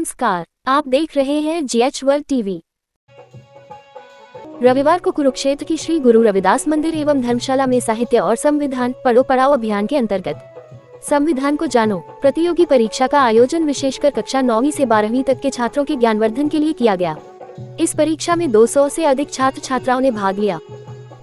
नमस्कार, आप देख रहे हैं GH वर्ल्ड टीवी। रविवार को कुरुक्षेत्र की श्री गुरु रविदास मंदिर एवं धर्मशाला में साहित्य और संविधान पढ़ो पढ़ाओ अभियान के अंतर्गत संविधान को जानो प्रतियोगी परीक्षा का आयोजन विशेषकर कक्षा 9वीं से 12वीं तक के छात्रों के ज्ञानवर्धन के लिए किया गया। इस परीक्षा में 200 से अधिक छात्र छात्राओं ने भाग लिया।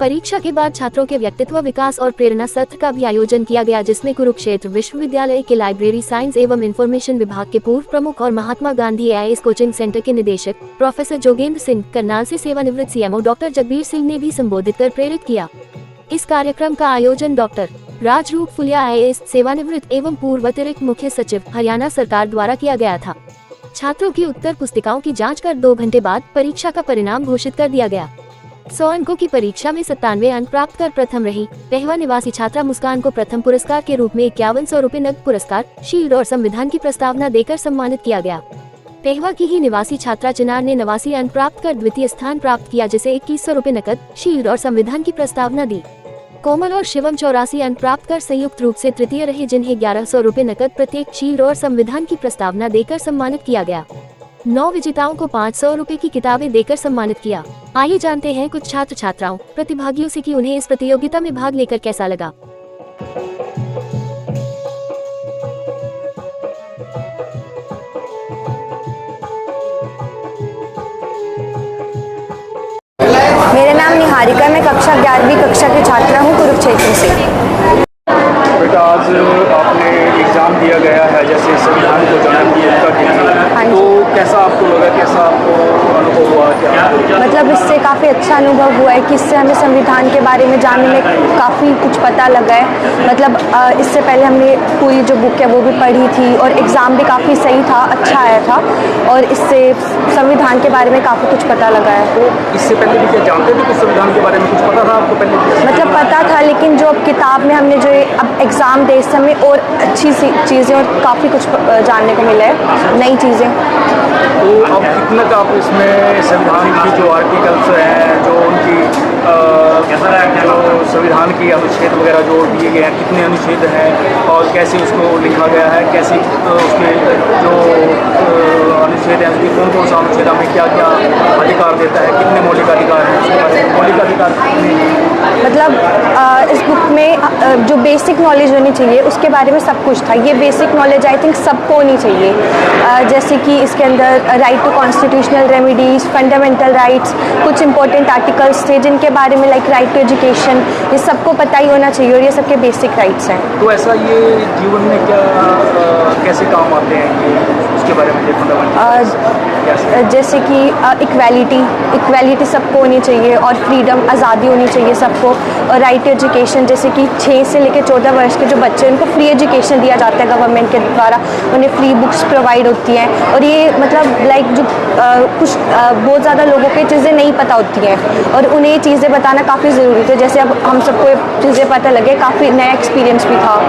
परीक्षा के बाद छात्रों के व्यक्तित्व विकास और प्रेरणा सत्र का भी आयोजन किया गया, जिसमें कुरुक्षेत्र विश्वविद्यालय के लाइब्रेरी साइंस एवं इंफॉर्मेशन विभाग के पूर्व प्रमुख और Mahatma Gandhi IAS coaching centre के निदेशक प्रोफेसर जोगेंद्र सिंह, करनाल से सेवानिवृत्त CMO डॉक्टर जगबीर सिंह ने भी संबोधित कर प्रेरित किया। इस कार्यक्रम का आयोजन डॉक्टर राजरूप फुलिया IAS सेवानिवृत्त एवं पूर्व अतिरिक्त मुख्य सचिव हरियाणा सरकार द्वारा किया गया था। छात्रों की उत्तर पुस्तिकाओं की जाँच कर 2 घंटे बाद परीक्षा का परिणाम घोषित कर दिया गया। 100 अंकों की परीक्षा में 97 अंक प्राप्त कर प्रथम रही पेहवा निवासी छात्रा मुस्कान को प्रथम पुरस्कार के रूप में 5100 रुपए नकद पुरस्कार, शील्ड और संविधान की प्रस्तावना देकर सम्मानित किया गया। पेहवा की ही निवासी छात्रा चिनार ने 89 अंक प्राप्त कर द्वितीय स्थान प्राप्त किया, जिसे 2100 रुपए नकद, शील्ड और संविधान की प्रस्तावना दी। कोमल और शिवम 84 अंक प्राप्त कर संयुक्त रूप से तृतीय रहे, जिन्हें 1100 रुपए नकद प्रत्येक, शील्ड और संविधान की प्रस्तावना देकर सम्मानित किया गया। 9 विजेताओं को 500 रुपए की किताबें देकर सम्मानित किया। आइए जानते हैं कुछ छात्र छात्राओं प्रतिभागियों से कि उन्हें इस प्रतियोगिता में भाग लेकर कैसा लगा। मेरा नाम निहारिका, मैं कक्षा 11वीं कक्षा की छात्रा हूँ कुरुक्षेत्र से। बेटा, आज आपने एग्ज़ाम दिया गया है, जैसे संविधान को जानने के लिए, तो कैसा आपको लगा, कैसा आपको अनुभव हुआ? क्या मतलब इससे काफ़ी अच्छा अनुभव हुआ है कि इससे हमें संविधान के बारे में जानने में काफ़ी कुछ पता लगा है। मतलब इससे पहले हमने पूरी जो बुक है वो भी पढ़ी थी और एग्ज़ाम भी काफ़ी सही था, अच्छा आया था, और इससे संविधान के बारे में काफ़ी कुछ पता लगा है। तो इससे पहले भी क्या जानते थे, कुछ संविधान के बारे में कुछ पता था आपको पहले? मतलब पता था, लेकिन जो अब किताब में हमने जो अब एग्ज़ाम दे इस समय और अच्छी सी चीज़ें और काफ़ी कुछ जानने को मिला है, नई चीज़ें। तो अब कितना का आप इसमें संविधान की जो आर्टिकल्स हैं, जो उनकी जो संविधान की अनुच्छेद वगैरह जो दिए गए हैं, कितने अनुच्छेद हैं और कैसे उसको लिखा गया है, कैसे उसके जो अनुच्छेद हैं, उसकी कौन कौन सा अनुच्छेद हमें क्या क्या अधिकार देता है, कितने मौलिक अधिकार हैं, उसके बारे में मौलिक अधिकार मतलब इस बुक में जो बेसिक नॉलेज होनी चाहिए उसके बारे में सब कुछ था। ये बेसिक नॉलेज आई थिंक सबको होनी चाहिए, जैसे कि इसके अंदर right to constitutional remedies, fundamental rights, कुछ इंपॉर्टेंट आर्टिकल्स थे जिनके बारे में लाइक राइट टू एजुकेशन, ये सबको पता ही होना चाहिए और ये सबके बेसिक राइट्स हैं। तो ऐसा ये जीवन में क्या कैसे काम आते हैं, ये उसके बारे में जैसे कि इक्वालिटी सबको होनी चाहिए और फ्रीडम, आज़ादी होनी चाहिए सबको, और राइट टू एजुकेशन, जैसे कि 6 से लेकर 14 वर्ष के जो बच्चे हैं उनको फ्री एजुकेशन दिया जाता है गवर्नमेंट के द्वारा, उन्हें फ्री बुक्स प्रोवाइड होती हैं। और ये मतलब लाइक जो कुछ बहुत ज़्यादा लोगों को चीज़ें नहीं पता होती हैं और उन्हें ये चीज़ें बताना काफ़ी ज़रूरी था। जैसे अब हम सबको चीज़ें पता लगे, काफ़ी नया एक्सपीरियंस भी था।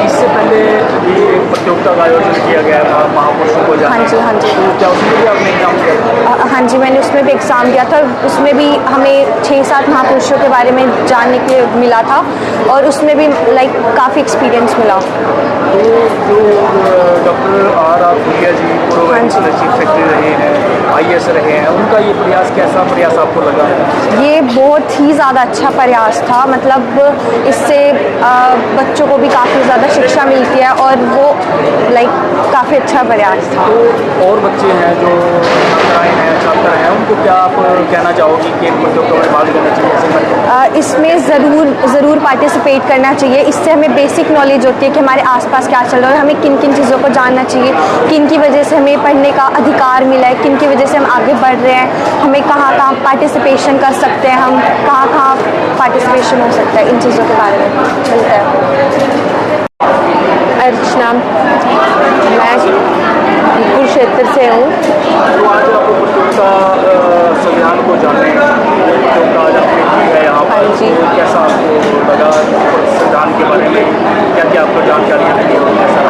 इससे पहले भी एक प्रतियोगिता का आयोजन किया गया था महापुरुषों को जानने। हाँ जी। तो क्या उसमें भी आपने एग्जाम दिया था? हाँ जी, मैंने उसमें भी एग्ज़ाम दिया था। उसमें भी हमें 6-7 महापुरुषों के बारे में जानने के लिए मिला था और उसमें भी लाइक काफ़ी एक्सपीरियंस मिला। तो जो डॉक्टर R फुलिया जी पूर्व चीफ सेक्रेटरी रहे हैं, IAS रहे हैं, उनका ये प्रयास, कैसा प्रयास आपको लगा? ये बहुत ही ज़्यादा अच्छा प्रयास था। मतलब इससे बच्चों को भी काफ़ी ज़्यादा शिक्षा मिलती है और वो लाइक काफ़ी अच्छा प्रयास था। तो और बच्चे हैं जो छात्र हैं, उनको क्या आप कहना चाहोगी कि प्रतियोगिता में भाग लेना चाहिए? इसमें ज़रूर पार्टिसिपेट करना चाहिए। इससे हमें बेसिक नॉलेज होती है कि हमारे आसपास क्या चल रहा है और हमें किन किन चीज़ों को जानना चाहिए, किन की वजह से हमें पढ़ने का अधिकार मिला है, किन की वजह से हम आगे बढ़ रहे हैं, हमें कहाँ पार्टिसिपेशन कर सकते हैं, हम कहाँ पार्टिसिपेशन हो सकता है, इन चीज़ों के बारे में मिलता है। अर्चना, मैं कुरुक्षेत्र से हूँ। तो आज आपको प्रतियोगिता संविधान को जानने प्रतियोगिता आज आपने की है यहाँ पर, तो कैसा आपको लगा संविधान के बारे में, क्या क्या आपको जानकारियाँ मिली?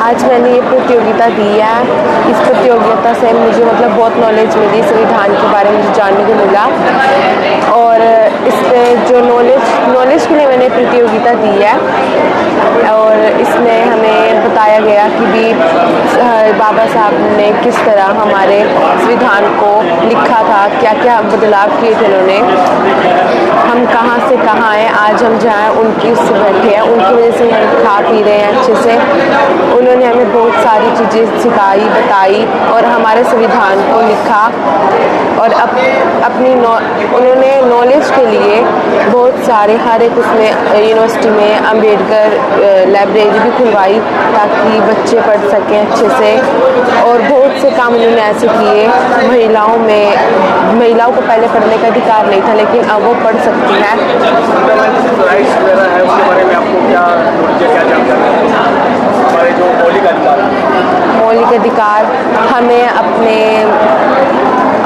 आज मैंने ये प्रतियोगिता दी है। इस प्रतियोगिता से मुझे मतलब बहुत नॉलेज मिली, संविधान के बारे में मुझे जानने को मिला। और इस पे जो नॉलेज के लिए मैंने प्रतियोगिता दी है, और इसमें हमें बताया गया कि भी बाबा साहब ने किस तरह हमारे संविधान को लिखा था, क्या क्या बदलाव किए थे उन्होंने, हम कहाँ से कहाँ आए, आज हम जहाँ उनकी उससे बैठे हैं, उनकी वजह से हम खा पी रहे हैं अच्छे से। उन्होंने हमें बहुत सारी चीज़ें सिखाई, बताई और हमारे संविधान को लिखा। और उन्होंने नॉलेज के लिए बहुत सारे हर एक उसमें यूनिवर्सिटी में अम्बेडकर लाइब्रेरी भी खुलवाई ताकि बच्चे पढ़ सकें अच्छे से। और बहुत से काम उन्होंने ऐसे किए, महिलाओं को पहले पढ़ने का अधिकार नहीं था लेकिन अब वो पढ़ सकती हैं। राइट्स वगैरह है उसके बारे में आपको क्या जानकारी है? हमारे जो मौलिक अधिकार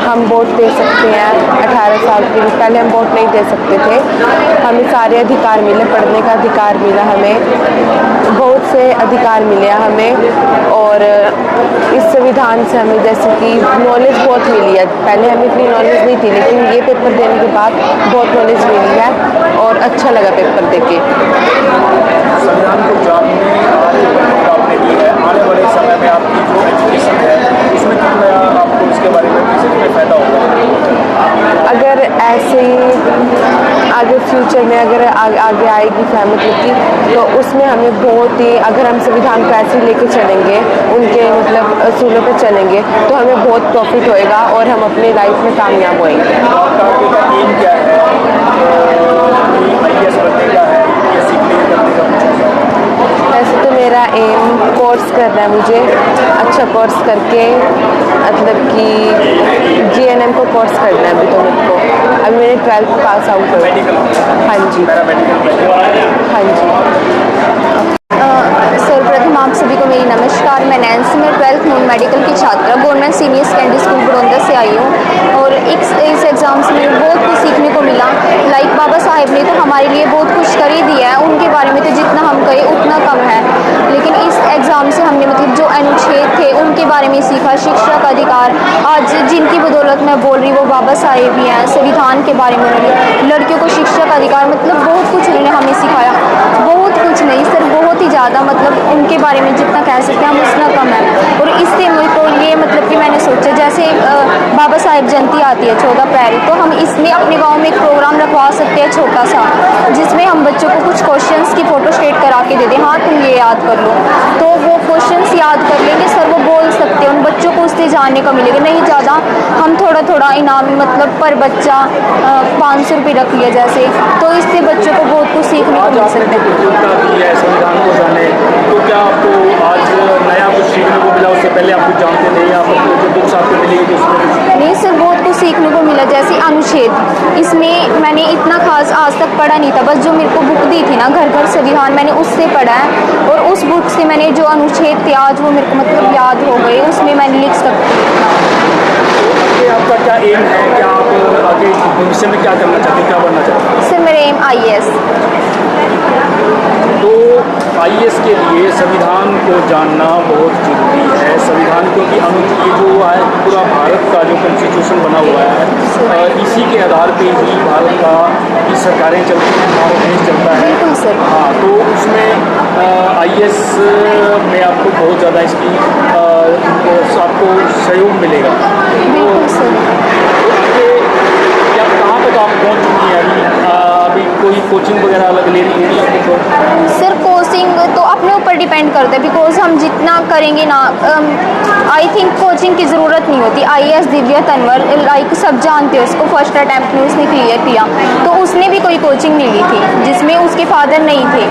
हम वोट दे सकते हैं 18 साल के लिए। पहले हम वोट नहीं दे सकते थे, हमें सारे अधिकार मिले, पढ़ने का अधिकार मिला, हमें बहुत से अधिकार मिले हमें। और इस संविधान से हमें जैसे कि नॉलेज बहुत मिली है, पहले हमें इतनी नॉलेज नहीं थी लेकिन ये पेपर देने के बाद बहुत नॉलेज मिली है और अच्छा लगा पेपर दे के। संविधान को जानने आपने की है, आने वाले समय में आपकी जो एजुकेशन है उसमें कितना आपको इसके बारे में फ़ायदा होगा? अगर ऐसे ही आगे फ्यूचर में अगर आगे आएगी फैमिली की, तो उसमें हमें बहुत ही, अगर हम संविधान को ऐसे लेके चलेंगे, उनके मतलब असूलों पे चलेंगे, तो हमें बहुत प्रॉफिट होएगा और हम अपनी लाइफ में कामयाब होएंगे। आपका आगे का एम क्या है? IAS बनने का है या सीखने करने का कुछ? वैसे तो मेरा एम कोर्स करना है, मुझे अच्छा कोर्स करके मतलब कि GNM को कोर्स करना है। अभी तो मेरे को अभी मैंने 12th पास आउट कर। हाँ जी, हाँ जी। सर्वप्रथम आप सभी को मेरी नमस्कार। मैं नैन्सी, मैं 12th नॉन मेडिकल की छात्रा government senior secondary school Baroda से आई हूँ। और इस एग्ज़ाम से मुझे बहुत कुछ सीखने को मिला। लाइक बाबा साहेब ने तो हमारे लिए बहुत कुछ कर ही दिया है, उनके बारे में तो जितना हम कहें उतना कम है। लेकिन इस एग्ज़ाम से हमने मतलब जो अनुच्छेद थे उनके बारे में सीखा, शिक्षा का अधिकार। आज जिनकी बदौलत मैं बोल रही वो बाबा साहेब ही हैं। संविधान के बारे में उन्होंने, लड़कियों को शिक्षा का अधिकार, मतलब बहुत कुछ उन्होंने हमें सिखाया। बहुत कुछ नहीं सर, बहुत ही ज़्यादा, मतलब उनके बारे में जितना कह सकते हैं हम उतना कम है। और इससे मुझे तो ये मतलब कि मैंने सोचा जैसे बाबा साहेब जयंती आती है 14 अप्रैल, तो हम इसमें अपने गांव में एक प्रोग्राम रखवा सकते हैं छोटा सा, जिसमें हम बच्चों को कुछ क्वेश्चंस की फ़ोटो स्टेट करा के दे दें, हाँ तुम ये याद कर लो, तो वो क्वेश्चंस याद कर लेंगे सर, वो बोल सकते हैं, उन बच्चों को उससे जानने को मिलेगा। नहीं ज़्यादा, हम थोड़ा थोड़ा इनाम मतलब पर बच्चा 500 रुपये रख लिया जैसे, तो इससे बच्चों को बहुत कुछ सीखने को मिल सकता है। संविधान को जाने तो क्या आपको आज नया कुछ सीखने को मिला? उससे पहले आप कुछ जानते थे या आपको जो बुक्स आपको मिली तो उसमें? नहीं सर, बहुत कुछ सीखने को मिला। जैसे अनुच्छेद, इसमें मैंने इतना खास आज तक पढ़ा नहीं था, बस जो मेरे को बुक दी थी ना घर घर संविधान, मैंने उससे पढ़ा है। और उस बुक से मैंने जो अनुच्छेद थे आज वो मेरे को मतलब याद हो गए, उसमें मैंने लिख सकती हूँ। आपका क्या एम है? क्या आप आगे भविष्य में क्या करना चाहते हैं, क्या बनना चाहते हैं? सर मेरा एम IAS। तो IAS के लिए संविधान को जानना बहुत ज़रूरी है। संविधान क्योंकि ये जो है पूरा भारत का जो कॉन्स्टिट्यूशन बना हुआ है, इसी के आधार पे ही भारत का की सरकारें चलती हैं, भारत देश चलता है। बिल्कुल सर। हाँ, तो उसमें IAS में आपको बहुत ज़्यादा इसकी आपको सहयोग मिलेगा। बिल्कुल सर। क्या कहाँ तक आप पहुँच चुकी हैं अभी कोई कोचिंग वगैरह अलग ले रही है या कुछ? सर कोचिंग तो अपने ऊपर डिपेंड करता है, बिकॉज हम जितना करेंगे ना, आई थिंक कोचिंग की ज़रूरत नहीं होती। IAS दिव्या तनवर, लाइक सब जानते हो उसको, फर्स्ट अटैम्प्ट में उसने क्लियर किया, तो उसने भी कोई कोचिंग नहीं ली थी, जिसमें उसके फादर नहीं थे,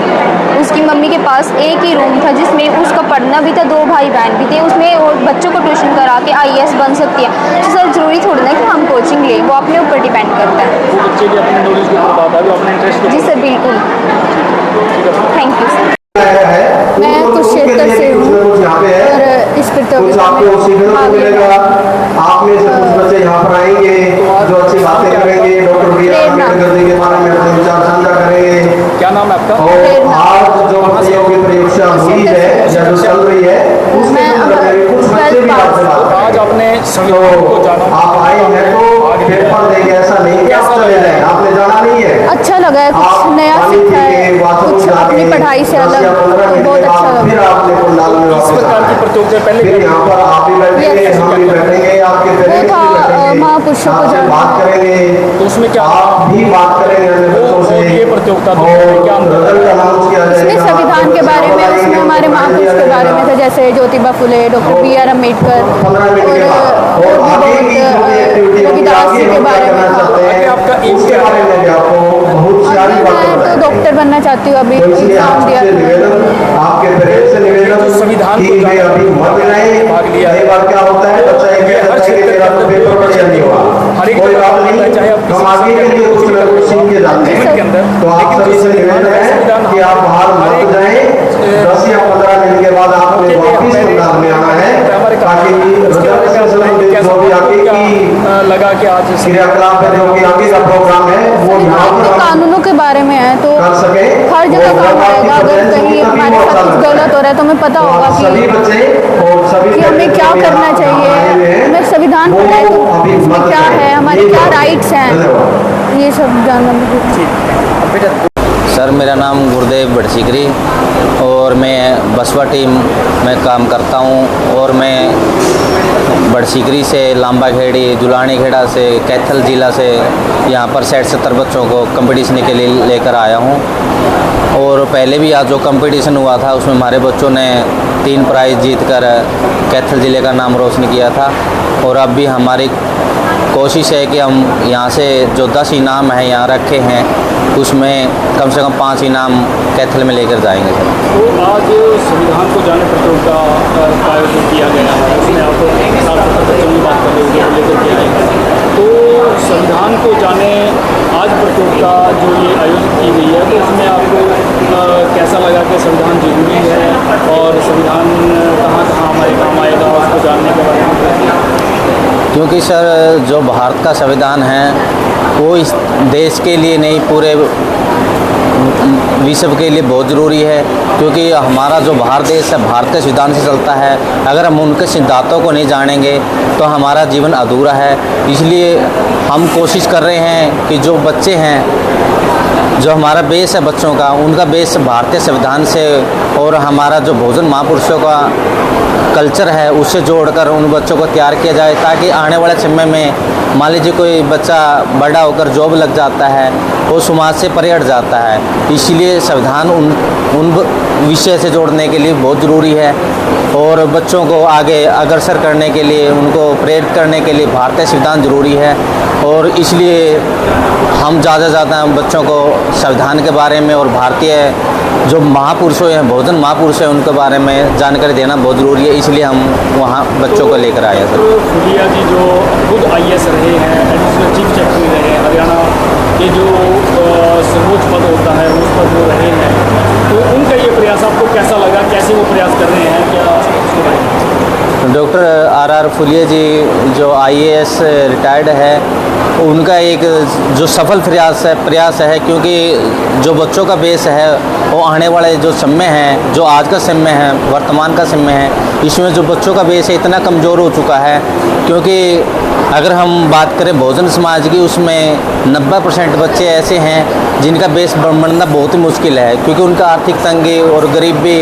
उसकी मम्मी के पास एक ही रूम था जिसमें उसका पढ़ना भी था, 2 भाई बहन भी थे, उसमें वो बच्चों को ट्यूशन करा के IAS बन सकती है। तो सर ज़रूरी थोड़ी ना कि हम कोचिंग लें, वो अपने ऊपर डिपेंड करता है। वो बच्चे भी अपने नॉलेज के ऊपर बात है, जो अपने इंटरेस्ट। जी सर बिल्कुल, थैंक यू सर। मैं कुरुक्षेत्र से हूँ और इस प्रतियोगिता आपको सीखने को मिलेगा। आप में से कुछ बच्चे यहाँ पर आएंगे जो अच्छी बातें करेंगे, डॉक्टर B.R. जी के बारे में अपने विचार साझा करेंगे। क्या नाम है आपका? और आज जो प्रतियोगी परीक्षा हुई है या जो चल रही है उसमें भी आपसे बात करेंगे। आज आपने संविधान को जाना, तो आप आए हैं तो पेपर देंगे, ऐसा नहीं कि आप चले जाएं, आपने जाना नहीं है। अच्छा लगा है, कुछ नया सीखा है, कुछ अपनी पढ़ाई से अलग, तो बहुत अच्छा लगा। फिर आपने पंडाल में इस प्रकार की प्रतियोगिता पहले फिर यहाँ पर आप भी बैठेंगे, हम भी बैठेंगे, आपके पेरेंट्स भी बैठेंगे, महापुरुषों को आपसे जानना बात है। करेंगे, तो उसमें क्या आप भी बात करेंगे अपने बच्चों से, ये प्रतियोगिता तो और क्या रिजल्ट अनाउंस किया इसमें जाएगा। संविधान के बारे में, उसमें हमारे महापुरुष के बारे में थे, जैसे Jyotiba Phule, doctor B R Ambedkar, 15 minute के बाद और आगे की जो भी एक्टिविटी होगी, रविदास आगे जी के हम क्या बारे में करना था। चाहते हैं, आगे आपका एम उसके क्या बारे में भी आपको बहुत सारी मैं बातें तो बताएंगे। डॉक्टर बनना चाहती हूँ, अभी तो इसलिए एग्जाम दिया आपसे था। निवेदन, आपके पेरेंट्स से निवेदन जो संविधान कि को वे अभी मत जाएं। भाग लिया है। कई बार क्या होता है, बच्चा ये कहता है कि मेरा तो पेपर बढ़िया नहीं हुआ, हर एक कोई जगह बात होता है, चाहे आप नहीं, किसी हम आगे के लिए कुछ न कुछ सीख के जाते जीवन के अंदर, हैं। तो आप लेकिन सभी जो से संविधान निवेदन है, है संविधान कि आप बाहर मत जाएं, 10 या 15 मिनट के बाद आपने वापिस पंडाल में आना है, ताकि रजिस्ट्रेशन जो भी आगे की लगा कि आज क्रियाकलाप है, जो कि आगे का प्रोग्राम है, वो यहाँ तो पर हम कानूनों के बारे में है, तो कर सके। हर जगह और काम जब आपकी आएगा। अगर presence कहीं होगी, तभी हमारे वो साथ अच्छा कुछ लगता है। गलत हो रहा है तो हमें पता तो होगा आप सभी बच्चे और सभी कि हमें क्या पेरेंट्स करना जो भी चाहिए, यहाँ आए हुए हैं, हमें संविधान वो पढ़ा है तो अभी उसमें मत क्या करें। है, हमारे ये क्या करो। राइट्स हैं, धन्यवाद। ये सब जानना मुझे। सर मेरा नाम गुरुदेव बड़सिकरी और मैं बसवा टीम में काम करता हूँ और मैं बड़सिकरी से लांबा खेड़ी जुलानी खेड़ा से कैथल ज़िला से यहाँ पर 60-70 बच्चों को कंपटीशन के लिए लेकर आया हूँ। और पहले भी आज जो कंपटीशन हुआ था उसमें हमारे बच्चों ने 3 प्राइज़ जीतकर कैथल ज़िले का नाम रोशन किया था। और अब भी हमारी कोशिश है कि हम यहाँ से जो 10 इनाम हैं यहाँ रखे हैं उसमें कम से कम 5 इनाम कैथल में लेकर जाएंगे सर। तो आज संविधान को जाने प्रतियोगिता का आयोजन किया गया है, उसमें आप 60-70 बच्चों की बात कर रहे हो लेकर के आए। तो संविधान को जाने आज प्रतियोगिता जो ये आयोजित की गई है, तो उसमें आपको कैसा लगा कि संविधान जरूरी है और संविधान कहाँ कहाँ हमारे काम आएगा उसको जानने के बारे में? क्योंकि सर जो भारत का संविधान है वो इस देश के लिए नहीं पूरे विश्व के लिए बहुत ज़रूरी है। क्योंकि हमारा जो भारत देश है भारतीय संविधान से चलता है, अगर हम उनके सिद्धांतों को नहीं जानेंगे तो हमारा जीवन अधूरा है। इसलिए हम कोशिश कर रहे हैं कि जो बच्चे हैं, जो हमारा बेस है बच्चों का, उनका बेस भारतीय संविधान से और हमारा जो भोजन महापुरुषों का कल्चर है उससे जोड़कर उन बच्चों को तैयार किया जाए, ताकि आने वाले समय में मान लीजिए कोई बच्चा बड़ा होकर जॉब लग जाता है, वो समाज से परे हट जाता है। इसलिए संविधान उन विषय से जोड़ने के लिए बहुत ज़रूरी है और बच्चों को आगे अग्रसर करने के लिए, उनको प्रेरित करने के लिए भारतीय संविधान ज़रूरी है। और इसलिए हम ज़्यादा से ज़्यादा बच्चों को संविधान के बारे में और भारतीय जो महापुरुषों हैं, भोजन महापुरुष हैं, उनके बारे में जानकारी देना बहुत ज़रूरी है। इसलिए हम वहाँ बच्चों को लेकर आए सर। फुलिया जी जो खुद IAS रहे हैं, एडिशनल चीफ सेक्रेटरी रहे हैं, हरियाणा के जो सर्वोच्च पद होता है उस पर वो रहे हैं, तो उनका ये प्रयास आपको कैसा लगा, कैसे वो प्रयास कर रहे हैं, क्या उसके बारे में? डॉक्टर RR फुलिया जी जो IAS रिटायर्ड है, उनका एक जो सफल प्रयास है क्योंकि जो बच्चों का बेस है वो आने वाले जो समय है, जो आज का समय है, वर्तमान का समय है, इसमें जो बच्चों का बेस है इतना कमज़ोर हो चुका है। क्योंकि अगर हम बात करें भोजन समाज की, उसमें 90% बच्चे ऐसे हैं जिनका बेस बनना बहुत ही मुश्किल है, क्योंकि उनका आर्थिक तंगी और गरीबी,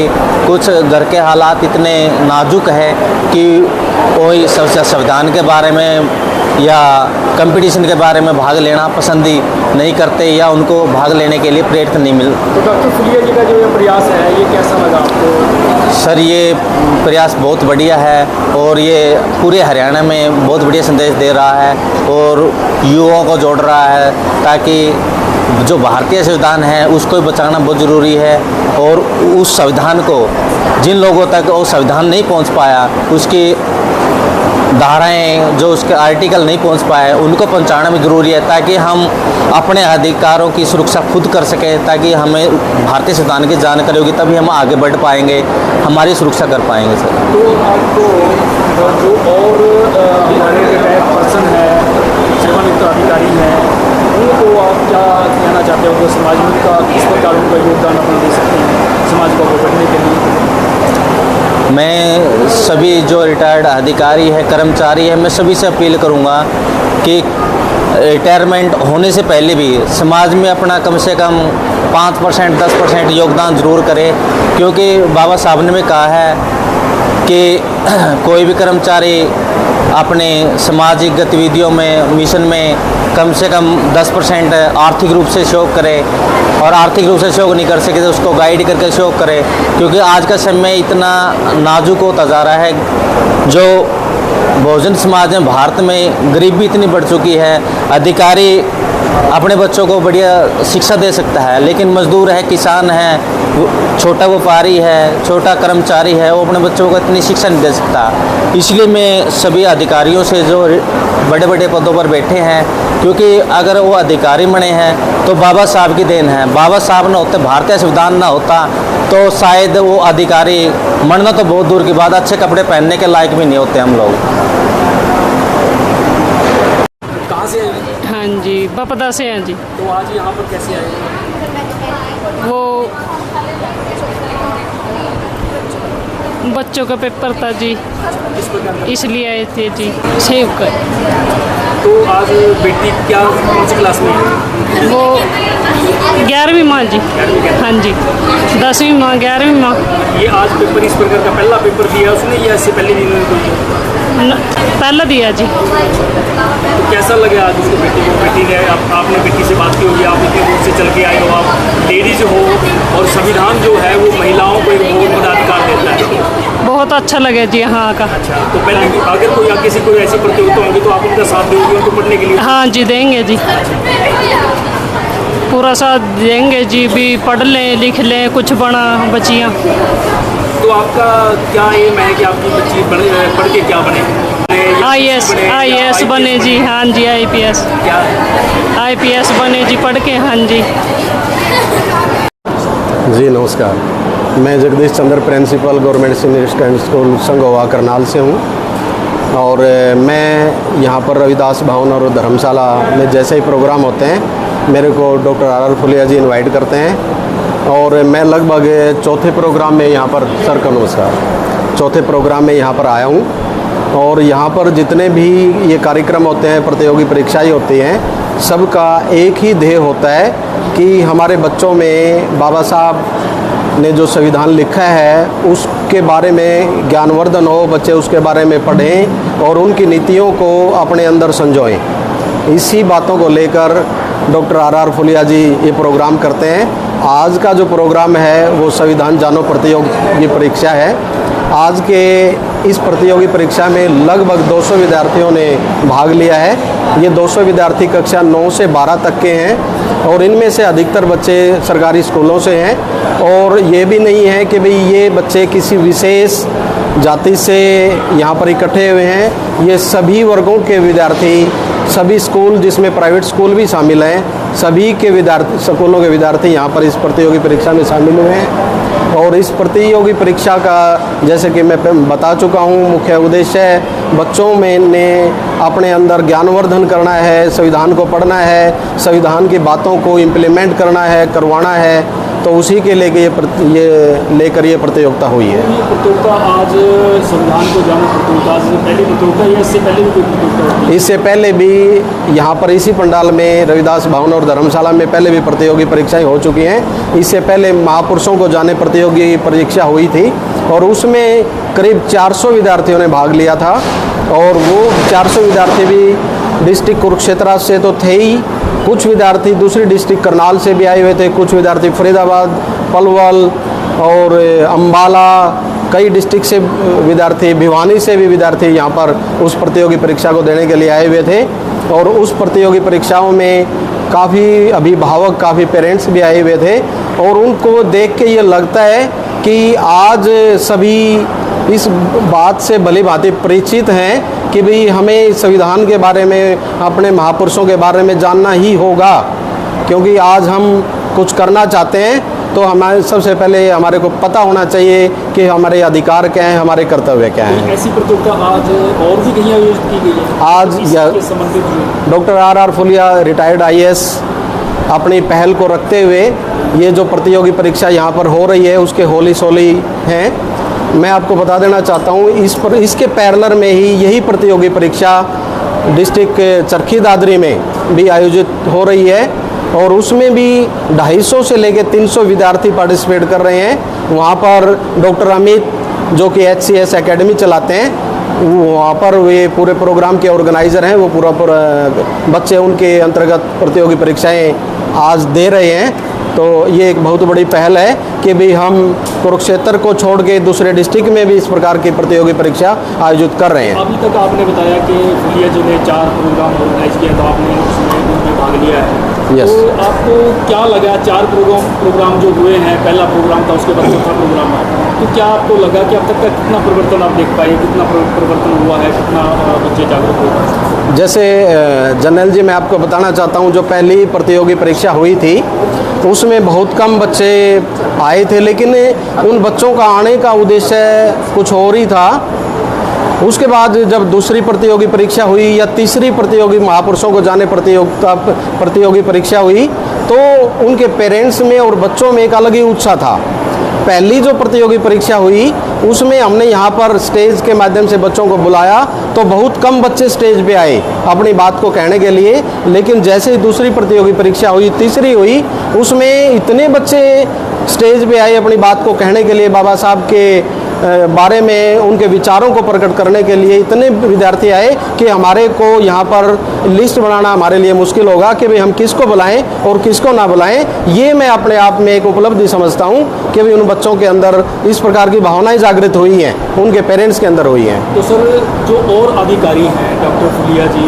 कुछ घर के हालात इतने नाजुक है कि कोई संविधान के बारे में या कंपटीशन के बारे में भाग लेना पसंद ही नहीं करते या उनको भाग लेने के लिए प्रेरित नहीं मिल। तो डॉक्टर फुलिया जी का जो ये प्रयास है ये कैसा लगा आपको? सर ये प्रयास बहुत बढ़िया है और ये पूरे हरियाणा में बहुत बढ़िया संदेश दे रहा है और युवाओं को जोड़ रहा है, ताकि जो भारतीय संविधान है उसको बचाना बहुत ज़रूरी है। और उस संविधान को जिन लोगों तक वो संविधान नहीं पहुंच पाया, उसकी धाराएं जो उसके आर्टिकल नहीं पहुंच पाए, उनको पहुंचाना भी ज़रूरी है, ताकि हम अपने अधिकारों की सुरक्षा खुद कर सकें। ताकि हमें भारतीय संविधान की जानकारी होगी तभी हम आगे बढ़ पाएंगे, हमारी सुरक्षा कर पाएंगे सर। तो आपको जो और हमारे रिटायर्ड पर्सन है, सेवानिवृत्त अधिकारी हैं, उनको आप क्या कहना चाहते हो कि समाज में उनका किस प्रकार उनका योगदान अपना दे सकते हैं समाज को आगे बढ़ने के लिए? मैं सभी जो रिटायर्ड अधिकारी है, कर्मचारी है, मैं सभी से अपील करूँगा कि रिटायरमेंट होने से पहले भी समाज में अपना कम से कम 5% 10% योगदान ज़रूर करें, क्योंकि बाबा साहब ने भी कहा है कि कोई भी कर्मचारी अपने सामाजिक गतिविधियों में, मिशन में कम से कम 10% आर्थिक रूप से सहयोग करे, और आर्थिक रूप से सहयोग नहीं कर सके तो उसको गाइड करके सहयोग करे, क्योंकि आज का समय इतना नाजुक होता जा रहा है। जो बहुजन समाज में भारत में गरीबी इतनी बढ़ चुकी है, अधिकारी अपने बच्चों को बढ़िया शिक्षा दे सकता है, लेकिन मजदूर है, किसान है, छोटा व्यापारी है, छोटा कर्मचारी है, वो अपने बच्चों को इतनी शिक्षा नहीं दे सकता। इसलिए मैं सभी अधिकारियों से जो बड़े बड़े पदों पर बैठे हैं, क्योंकि अगर वो अधिकारी बने हैं तो बाबा साहब की देन है। बाबा साहब ना होते, भारतीय संविधान ना होता तो शायद वो अधिकारी बनना तो बहुत दूर की बात, अच्छे कपड़े पहनने के लायक भी नहीं होते हम लोग। कहाँ से हैं? हाँ जी, बपदा से हैं जी। तो आज यहाँ पर कैसे आए? वो बच्चों का पेपर था जी, किस प्रकार? इसलिए आए थे जी, सेव कर। तो आज बेटी क्या कौन सी क्लास में है? वो 11वीं माँ जी। हाँ जी, 10वीं माँ, 11वीं माँ। ये आज पेपर इस प्रकार का पहला पेपर दिया उसने या इससे पहले दिन पहला दिया जी। तो कैसा लगा आज उसको बेटी को? बेटी ने आपने बेटी से बात की होगी, आप इतने दूर से चल के आए हो, आप लेडीज हो, और संविधान जो है वो महिलाओं को एक बहुत बड़ा अधिकार देता है। बहुत अच्छा लगा जी यहाँ का। अच्छा, तो पहले अगर कोई किसी कोई ऐसी प्रतियोगिता होंगी तो आप उनका साथ दोगे उनको पढ़ने के लिए? हाँ जी, देंगे जी, पूरा साथ देंगे जी, भी पढ़ लें लिख लें, कुछ बना बच्चियाँ। तो आपका क्या एम है कि आपकी बच्ची पढ़ के क्या बने? IAS बने जी। हाँ जी, IPS क्या IPS बने जी पढ़ के। हाँ जी। जी नमस्कार, मैं Jagdish Chandra, principal government senior secondary school Sangowa Karnal से हूँ। और मैं यहाँ पर रविदास भवन और धर्मशाला में जैसे ही प्रोग्राम होते हैं मेरे को डॉक्टर RR फुलिया जी इनवाइट करते हैं, और मैं लगभग चौथे प्रोग्राम में यहाँ पर, सर का नमस्कार, चौथे प्रोग्राम में यहाँ पर आया हूँ। और यहाँ पर जितने भी ये कार्यक्रम होते हैं, प्रतियोगी परीक्षाएं होती हैं, सबका एक ही ध्येय होता है कि हमारे बच्चों में बाबा साहब ने जो संविधान लिखा है उसके बारे में ज्ञानवर्धन हो, बच्चे उसके बारे में पढ़ें और उनकी नीतियों को अपने अंदर संजोएं। इसी बातों को लेकर डॉक्टर RR फुलिया जी ये प्रोग्राम करते हैं। आज का जो प्रोग्राम है वो संविधान जानो प्रतियोगी परीक्षा है। आज के इस प्रतियोगी परीक्षा में लगभग 200 विद्यार्थियों ने भाग लिया है। ये 200 विद्यार्थी कक्षा 9 से 12 तक के हैं, और इनमें से अधिकतर बच्चे सरकारी स्कूलों से हैं। और ये भी नहीं है कि भाई ये बच्चे किसी विशेष जाति से यहाँ पर इकट्ठे हुए हैं। ये सभी वर्गों के विद्यार्थी, सभी स्कूल जिसमें प्राइवेट स्कूल भी शामिल हैं, सभी के विद्यार्थी, स्कूलों के विद्यार्थी यहाँ पर इस प्रतियोगी परीक्षा में शामिल हुए हैं। और इस प्रतियोगी परीक्षा का, जैसे कि मैं बता चुका हूँ, मुख्य उद्देश्य है बच्चों में ने अपने अंदर ज्ञानवर्धन करना है, संविधान को पढ़ना है, संविधान की बातों को इम्प्लीमेंट करना है, करवाना है। तो उसी के लेके ये प्रतियोगिता हुई है। ये प्रतियोगिता आज संविधान को जानो प्रतियोगिता, आज पहली प्रतियोगिता या इससे पहले भी कोई प्रतियोगिता? इससे पहले भी यहाँ पर इसी पंडाल में रविदास भवन और धर्मशाला में पहले भी प्रतियोगी परीक्षाएं हो चुकी हैं। इससे पहले महापुरुषों को जाने प्रतियोगी परीक्षा हुई थी, और उसमें करीब 400 विद्यार्थियों ने भाग लिया था। और वो 400 विद्यार्थी भी डिस्ट्रिक्ट कुरुक्षेत्र से तो थे ही, कुछ विद्यार्थी दूसरी डिस्ट्रिक्ट करनाल से भी आए हुए थे, कुछ विद्यार्थी फरीदाबाद, पलवल और अम्बाला, कई डिस्ट्रिक्ट से विद्यार्थी, भिवानी से भी विद्यार्थी यहाँ पर उस प्रतियोगी परीक्षा को देने के लिए आए हुए थे। और उस प्रतियोगी परीक्षाओं में काफ़ी अभिभावक, काफ़ी पेरेंट्स भी आए हुए थे। और उनको देख के ये लगता है कि आज सभी इस बात से भली भांति परिचित हैं कि भाई हमें संविधान के बारे में, अपने महापुरुषों के बारे में जानना ही होगा, क्योंकि आज हम कुछ करना चाहते हैं तो हमारे सबसे पहले हमारे को पता होना चाहिए कि हमारे अधिकार क्या हैं, हमारे कर्तव्य क्या हैं। ऐसी प्रतियोगिता आज और भी कहीं आयोजित की गई है? आज संबंधित डॉक्टर RR फुलिया रिटायर्ड IAS अपनी पहल को रखते हुए ये जो प्रतियोगी परीक्षा यहाँ पर हो रही है उसके होली सोली हैं। मैं आपको बता देना चाहता हूँ इसके पैरेलल में ही यही प्रतियोगी परीक्षा डिस्ट्रिक्ट चरखी दादरी में भी आयोजित हो रही है और उसमें भी 250 से लेकर 300 विद्यार्थी पार्टिसिपेट कर रहे हैं। वहाँ पर डॉक्टर अमित जो कि HCS एकेडमी चलाते हैं, वहाँ पर वे पूरे प्रोग्राम के ऑर्गेनाइज़र हैं। वो पूरा बच्चे उनके अंतर्गत प्रतियोगी परीक्षाएं आज दे रहे हैं। तो ये एक बहुत बड़ी पहल है कि भी हम कुरुक्षेत्र को छोड़ के दूसरे डिस्ट्रिक्ट में भी इस प्रकार की प्रतियोगी परीक्षा आयोजित कर रहे हैं। अभी तक आपने बताया कि फुलिया जी ने 4 प्रोग्राम ऑर्गेनाइज किया, तो आपने उसमें भाग लिया है। Yes. तो आपको क्या लगा 4 प्रोग्राम जो हुए हैं, पहला प्रोग्राम था, उसके बाद चौथा प्रोग्राम है, तो क्या आपको लगा कि अब तक का कितना परिवर्तन आप देख पाए, कितना परिवर्तन हुआ है, कितना बच्चे जागरूक हो पाए? जैसे जनरल जी मैं आपको बताना चाहता हूँ, जो पहली प्रतियोगी परीक्षा हुई थी उसमें बहुत कम बच्चे आए थे, लेकिन उन बच्चों का आने का उद्देश्य कुछ और ही था। उसके बाद जब दूसरी प्रतियोगी परीक्षा हुई या तीसरी प्रतियोगी महापुरुषों को जाने प्रतियोगी परीक्षा हुई, तो उनके पेरेंट्स में और बच्चों में एक अलग ही उत्साह था। पहली जो प्रतियोगी परीक्षा हुई उसमें हमने यहाँ पर स्टेज के माध्यम से बच्चों को बुलाया, तो बहुत कम बच्चे स्टेज पे आए अपनी बात को कहने के लिए। लेकिन जैसे ही दूसरी प्रतियोगी परीक्षा हुई, तीसरी हुई, उसमें इतने बच्चे स्टेज पे आए अपनी बात को कहने के लिए, बाबा साहब के बारे में उनके विचारों को प्रकट करने के लिए इतने विद्यार्थी आए कि हमारे को यहाँ पर लिस्ट बनाना हमारे लिए मुश्किल होगा कि भाई हम किसको बुलाएं और किसको ना बुलाएं। ये मैं अपने आप में एक उपलब्धि समझता हूँ कि भाई उन बच्चों के अंदर इस प्रकार की भावनाएं जागृत हुई हैं, उनके पेरेंट्स के अंदर हुई हैं। तो सर, जो और अधिकारी हैं, डॉक्टर फुलिया जी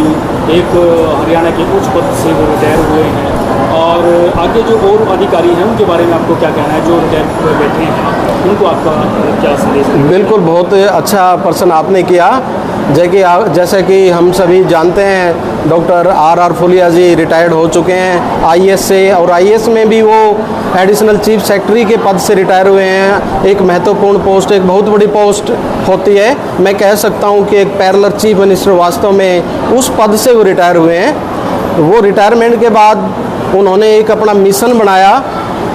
एक हरियाणा के उच्च पद से वो रिटायर हुए हैं, और आगे जो और अधिकारी हैं उनके बारे में आपको क्या कहना है, जो रिटायर पर बैठे हैं, उनको आपका क्या संदेश है? बिल्कुल, बहुत अच्छा प्रश्न आपने किया। जैसे कि हम सभी जानते हैं, डॉक्टर आर फुलिया जी रिटायर्ड हो चुके हैं IAS से, और IAS में भी वो एडिशनल चीफ सेक्रेटरी के पद से रिटायर हुए हैं। एक महत्वपूर्ण पोस्ट, एक बहुत बड़ी पोस्ट होती है। मैं कह सकता हूँ कि एक पैरेलल चीफ मिनिस्टर वास्तव में उस पद से वो रिटायर हुए हैं। वो रिटायरमेंट के बाद उन्होंने एक अपना मिशन बनाया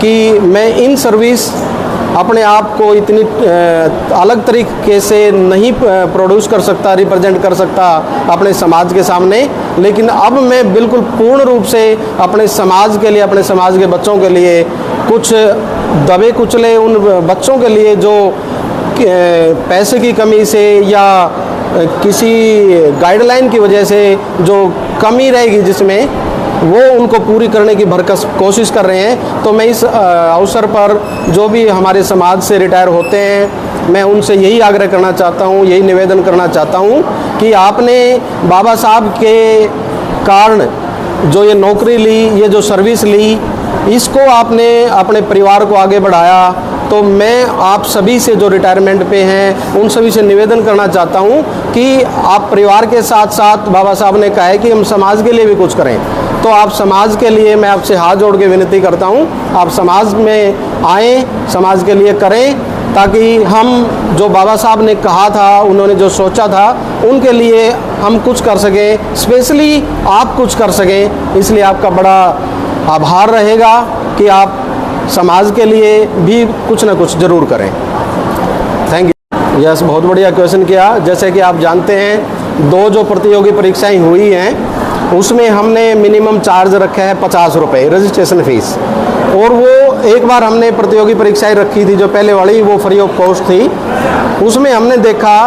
कि मैं इन सर्विस अपने आप को इतनी अलग तरीके से नहीं प्रोड्यूस कर सकता, रिप्रेजेंट कर सकता अपने समाज के सामने, लेकिन अब मैं बिल्कुल पूर्ण रूप से अपने समाज के लिए, अपने समाज के बच्चों के लिए, कुछ दबे कुचले उन बच्चों के लिए जो पैसे की कमी से या किसी गाइडलाइन की वजह से जो कमी रहेगी जिसमें, वो उनको पूरी करने की भरकस कोशिश कर रहे हैं। तो मैं इस अवसर पर जो भी हमारे समाज से रिटायर होते हैं, मैं उनसे यही आग्रह करना चाहता हूँ, यही निवेदन करना चाहता हूँ कि आपने बाबा साहब के कारण जो ये नौकरी ली, ये जो सर्विस ली, इसको आपने अपने परिवार को आगे बढ़ाया। तो मैं आप सभी से जो रिटायरमेंट पे हैं उन सभी से निवेदन करना चाहता हूँ कि आप परिवार के साथ साथ, बाबा साहब ने कहा है कि हम समाज के लिए भी कुछ करें, तो आप समाज के लिए, मैं आपसे हाथ जोड़ के विनती करता हूँ, आप समाज में आएँ, समाज के लिए करें, ताकि हम जो बाबा साहब ने कहा था, उन्होंने जो सोचा था, उनके लिए हम कुछ कर सकें, स्पेशली आप कुछ कर सकें। इसलिए आपका बड़ा आभार रहेगा कि आप समाज के लिए भी कुछ ना कुछ ज़रूर करें। Thank you. यस, बहुत बढ़िया क्वेश्चन किया। जैसे कि आप जानते हैं, 2 जो प्रतियोगी परीक्षाएं हुई हैं उसमें हमने मिनिमम चार्ज रखा है 50 रुपये रजिस्ट्रेशन फ़ीस, और वो एक बार हमने प्रतियोगी परीक्षाएं रखी थी, जो पहले वाली वो फ्री ऑफ कॉस्ट थी। उसमें हमने देखा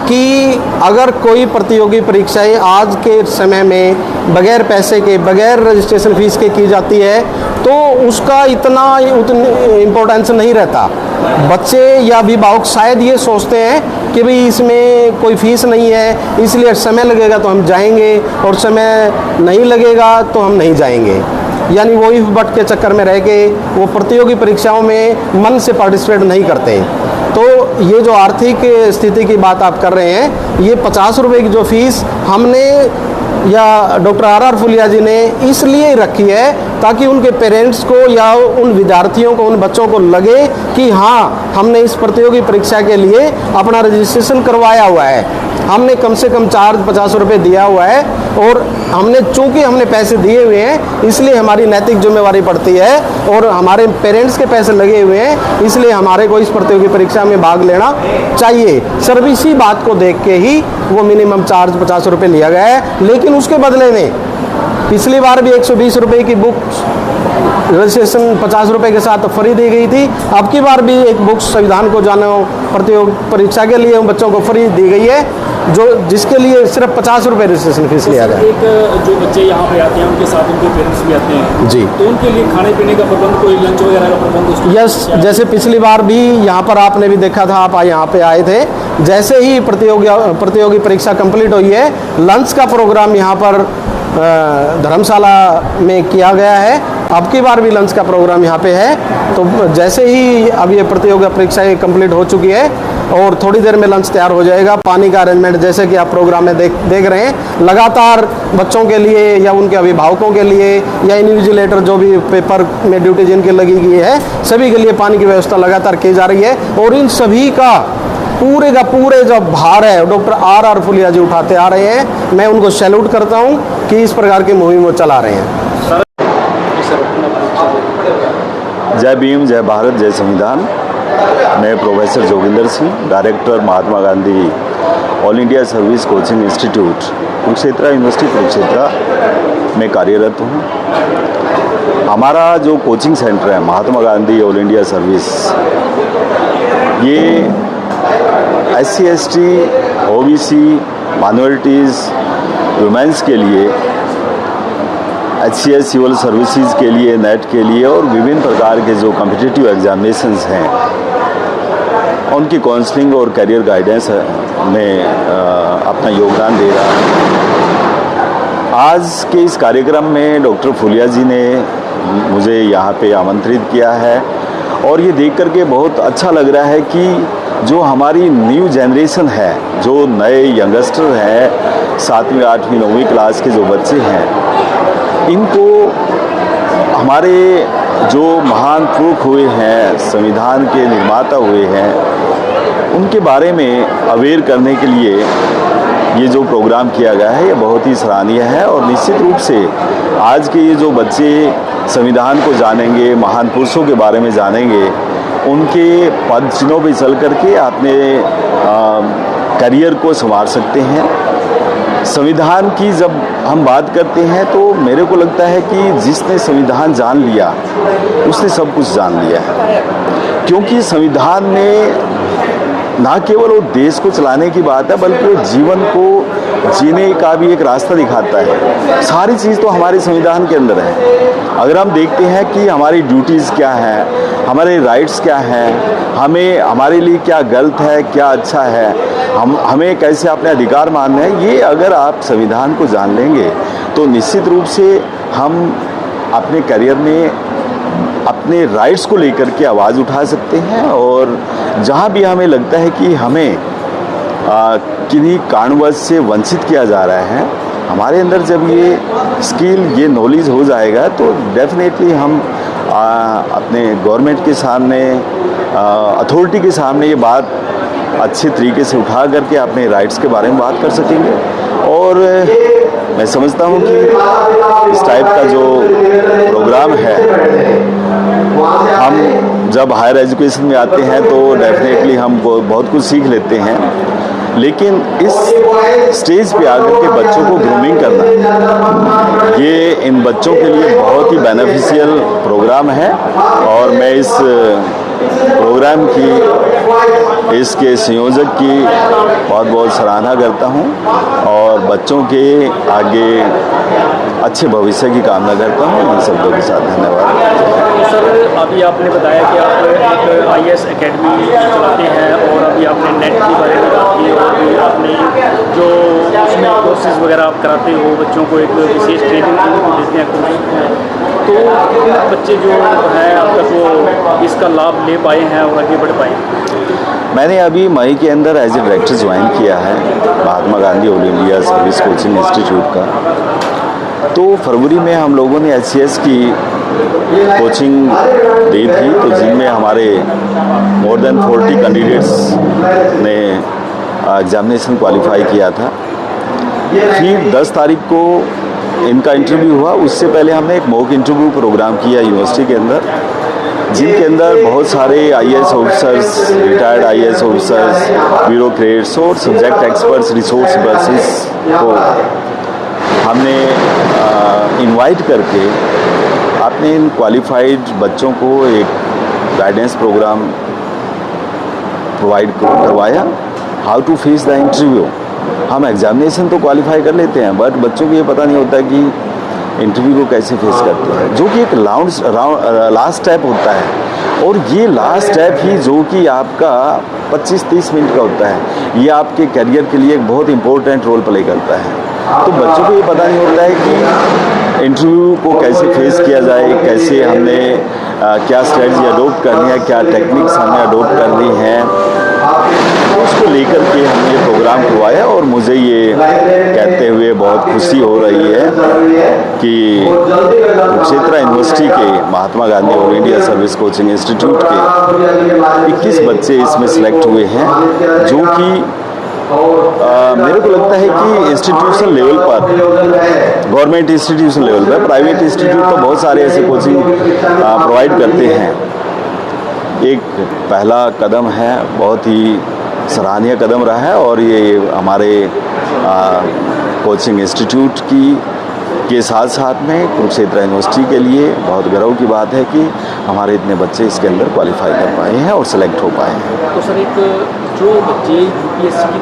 कि अगर कोई प्रतियोगी परीक्षाएं आज के समय में बगैर पैसे के, बगैर रजिस्ट्रेशन फ़ीस के की जाती है, तो उसका उतनी इम्पोर्टेंस नहीं रहता। बच्चे या अभिभावक शायद ये सोचते हैं कि भाई इसमें कोई फ़ीस नहीं है, इसलिए समय लगेगा तो हम जाएंगे, और समय नहीं लगेगा तो हम नहीं जाएंगे। यानी वो इफ बट के चक्कर में रह के वो प्रतियोगी परीक्षाओं में मन से पार्टिसिपेट नहीं करते। तो ये जो आर्थिक स्थिति की बात आप कर रहे हैं, ये 50 रुपये की जो फ़ीस हमने या डॉक्टर आर फुलिया जी ने इसलिए रखी है ताकि उनके पेरेंट्स को या उन विद्यार्थियों को, उन बच्चों को लगे कि हाँ, हमने इस प्रतियोगी परीक्षा के लिए अपना रजिस्ट्रेशन करवाया हुआ है, हमने कम से कम चार्ज 50 रुपये दिया हुआ है। और चूँकि हमने पैसे दिए हुए हैं इसलिए हमारी नैतिक जिम्मेवारी पड़ती है और हमारे पेरेंट्स के पैसे लगे हुए हैं इसलिए हमारे को इस प्रतियोगी परीक्षा में भाग लेना चाहिए। सिर्फ इसी बात को देख के ही वो मिनिमम चार्ज 50 रुपये लिया गया है। लेकिन उसके बदले में पिछली बार भी 120 रुपये की बुक रजिस्ट्रेशन 50 रुपये के साथ फ्री दी गई थी। अब की बार भी एक बुक संविधान को जानो प्रतियोगी परीक्षा के लिए उन बच्चों को फ्री दी गई है जो जिसके लिए सिर्फ 50 रुपये रजिस्ट्रेशन फीस लिया गया। एक जो बच्चे यहाँ पे आते हैं उनके साथ उनके पेरेंट्स भी आते हैं जी, तो उनके लिए खाने पीने का प्रबंध, कोई लंच वगैरह का प्रबंध? यस, जैसे पिछली बार भी यहाँ पर आपने भी देखा था, आप यहाँ पे आए थे, जैसे ही प्रतियोगी परीक्षा कंप्लीट हुई है लंच का प्रोग्राम यहाँ पर धर्मशाला में किया गया है। अब की बार भी लंच का प्रोग्राम यहाँ पे है। तो जैसे ही अब ये प्रतियोगी परीक्षा कंप्लीट हो चुकी है और थोड़ी देर में लंच तैयार हो जाएगा। पानी का अरेंजमेंट जैसे कि आप प्रोग्राम में देख रहे हैं, लगातार बच्चों के लिए या उनके अभिभावकों के लिए या इन्विजिलेटर जो भी पेपर में ड्यूटी जिनकी लगी गई है सभी के लिए पानी की व्यवस्था लगातार की जा रही है। और इन सभी का पूरे जो भार है डॉक्टर आर फुलिया जी उठाते आ रहे हैं। मैं उनको सैल्यूट करता हूं कि इस प्रकार की मुहिम वो चला रहे हैं। जय भीम, जय भारत, जय संविधान। मैं professor Joginder Singh, director Mahatma Gandhi All India service coaching institute Kurukshetra university Kurukshetra में कार्यरत हूँ। हमारा जो कोचिंग सेंटर है Mahatma Gandhi All India service, ये SC ST OBC minorities womens के लिए, HCS सिविल सर्विसेज के लिए, नेट के लिए और विभिन्न प्रकार के जो कॉम्पिटिटिव एग्जामिनेशंस हैं उनकी काउंसलिंग और करियर गाइडेंस में अपना योगदान दे रहा है। आज के इस कार्यक्रम में डॉक्टर फुलिया जी ने मुझे यहाँ पे आमंत्रित किया है और ये देख करके बहुत अच्छा लग रहा है कि जो हमारी न्यू जनरेशन है, जो नए यंगस्टर हैं, 7वीं 8वीं 9वीं क्लास के जो बच्चे हैं, इनको हमारे जो महान पुरुष हुए हैं, संविधान के निर्माता हुए हैं, उनके बारे में अवेयर करने के लिए ये जो प्रोग्राम किया गया है ये बहुत ही सराहनीय है। और निश्चित रूप से आज के ये जो बच्चे संविधान को जानेंगे, महान पुरुषों के बारे में जानेंगे, उनके पद चिन्हों पर चल करके अपने करियर को संवार सकते हैं। संविधान की जब हम बात करते हैं तो मेरे को लगता है कि जिसने संविधान जान लिया उसने सब कुछ जान लिया है, क्योंकि संविधान में ना केवल वो देश को चलाने की बात है बल्कि वो जीवन को जीने का भी एक रास्ता दिखाता है। सारी चीज़ तो हमारे संविधान के अंदर है। अगर हम देखते हैं कि हमारी ड्यूटीज़ क्या हैं, हमारे राइट्स क्या हैं, हमारे लिए क्या गलत है, क्या अच्छा है, हमें कैसे अपने अधिकार मानने हैं, ये अगर आप संविधान को जान लेंगे तो निश्चित रूप से हम अपने करियर में अपने राइट्स को लेकर के आवाज़ उठा सकते हैं। और जहाँ भी हमें लगता है कि हमें किन्हीं कारणवश से वंचित किया जा रहा है, हमारे अंदर जब ये स्किल, ये नॉलेज हो जाएगा तो डेफिनेटली हम अपने गवर्नमेंट के सामने, अथॉरिटी के सामने ये बात अच्छे तरीके से उठा करके अपने राइट्स के बारे में बात कर सकेंगे। और मैं समझता हूँ कि इस टाइप का जो प्रोग्राम है, हम जब हायर एजुकेशन में आते हैं तो डेफिनेटली हम बहुत कुछ सीख लेते हैं, लेकिन इस स्टेज पे आकर के बच्चों को ग्रूमिंग करना, ये इन बच्चों के लिए बहुत ही बेनिफिशियल प्रोग्राम है। और मैं इस प्रोग्राम की, इसके संयोजक की बहुत बहुत सराहना करता हूं और बच्चों के आगे अच्छे भविष्य की कामना करता हूं। इन शब्दों के साथ धन्यवाद। सर, अभी आपने बताया कि आप एक IAS एकेडमी चलाते हैं और अभी आपने नेट के बारे में बात की और भी आपने जो उसमें कोर्सेज वगैरह आप कराते हो, बच्चों को एक विशेष ट्रेनिंग देते हैं, तो बच्चे जो हैं अब तक वो इसका लाभ ले पाए हैं और आगे बढ़ पाए? मैंने अभी मई के अंदर एज ए डायरेक्टर ज्वाइन किया है Mahatma Gandhi All India service coaching institute का। तो फरवरी में हम लोगों ने HCS की कोचिंग दी थी, तो जिनमें हमारे मोर देन 40 कैंडिडेट्स ने एग्जामिनेशन क्वालिफाई किया था। फिर 10 तारीख को इनका इंटरव्यू हुआ। उससे पहले हमने एक मॉक इंटरव्यू प्रोग्राम किया यूनिवर्सिटी के अंदर, जिनके अंदर बहुत सारे IAS officers, retired IAS officers, bureaucrats और सब्जेक्ट एक्सपर्ट्स, रिसोर्स पर्सन्स को हमने इनवाइट करके अपने इन क्वालिफाइड बच्चों को एक गाइडेंस प्रोग्राम प्रोवाइड करवाया, how to face the interview. हम एग्जामिनेशन तो क्वालिफाई कर लेते हैं, बट बच्चों को ये पता नहीं होता कि इंटरव्यू को कैसे फेस करते हैं, जो कि एक लास्ट स्टेप होता है। और ये लास्ट स्टेप ही जो कि आपका 25-30 मिनट का होता है, ये आपके करियर के लिए एक बहुत इंपॉर्टेंट रोल प्ले करता है। तो बच्चों को ये पता नहीं होता है कि इंटरव्यू को कैसे फेस किया जाए, कैसे हमने क्या स्ट्रेटजी अडोप्ट करनी है, क्या टेक्निक्स हमें अडोप्ट करनी है, तो उसको लेकर के हमने प्रोग्राम करवाया। और मुझे ये कहते हुए बहुत खुशी हो रही है कि कुरुक्षेत्र यूनिवर्सिटी के Mahatma Gandhi All India service coaching institute के 21 बच्चे इसमें सिलेक्ट हुए हैं, जो कि मेरे को लगता है कि इंस्टीट्यूशन लेवल पर, गवर्नमेंट इंस्टीट्यूशन लेवल पर, प्राइवेट इंस्टीट्यूट तो बहुत सारे ऐसे कोचिंग प्रोवाइड करते हैं, एक पहला कदम है, बहुत ही सराहनीय कदम रहा है। और ये हमारे कोचिंग इंस्टीट्यूट के साथ साथ में कुरुक्षेत्र यूनिवर्सिटी के लिए बहुत गर्व की बात है कि हमारे इतने बच्चे इसके अंदर क्वालिफाई कर पाए हैं और सेलेक्ट हो पाए हैं। तो सर, एक जो बच्चे यूपीएससी की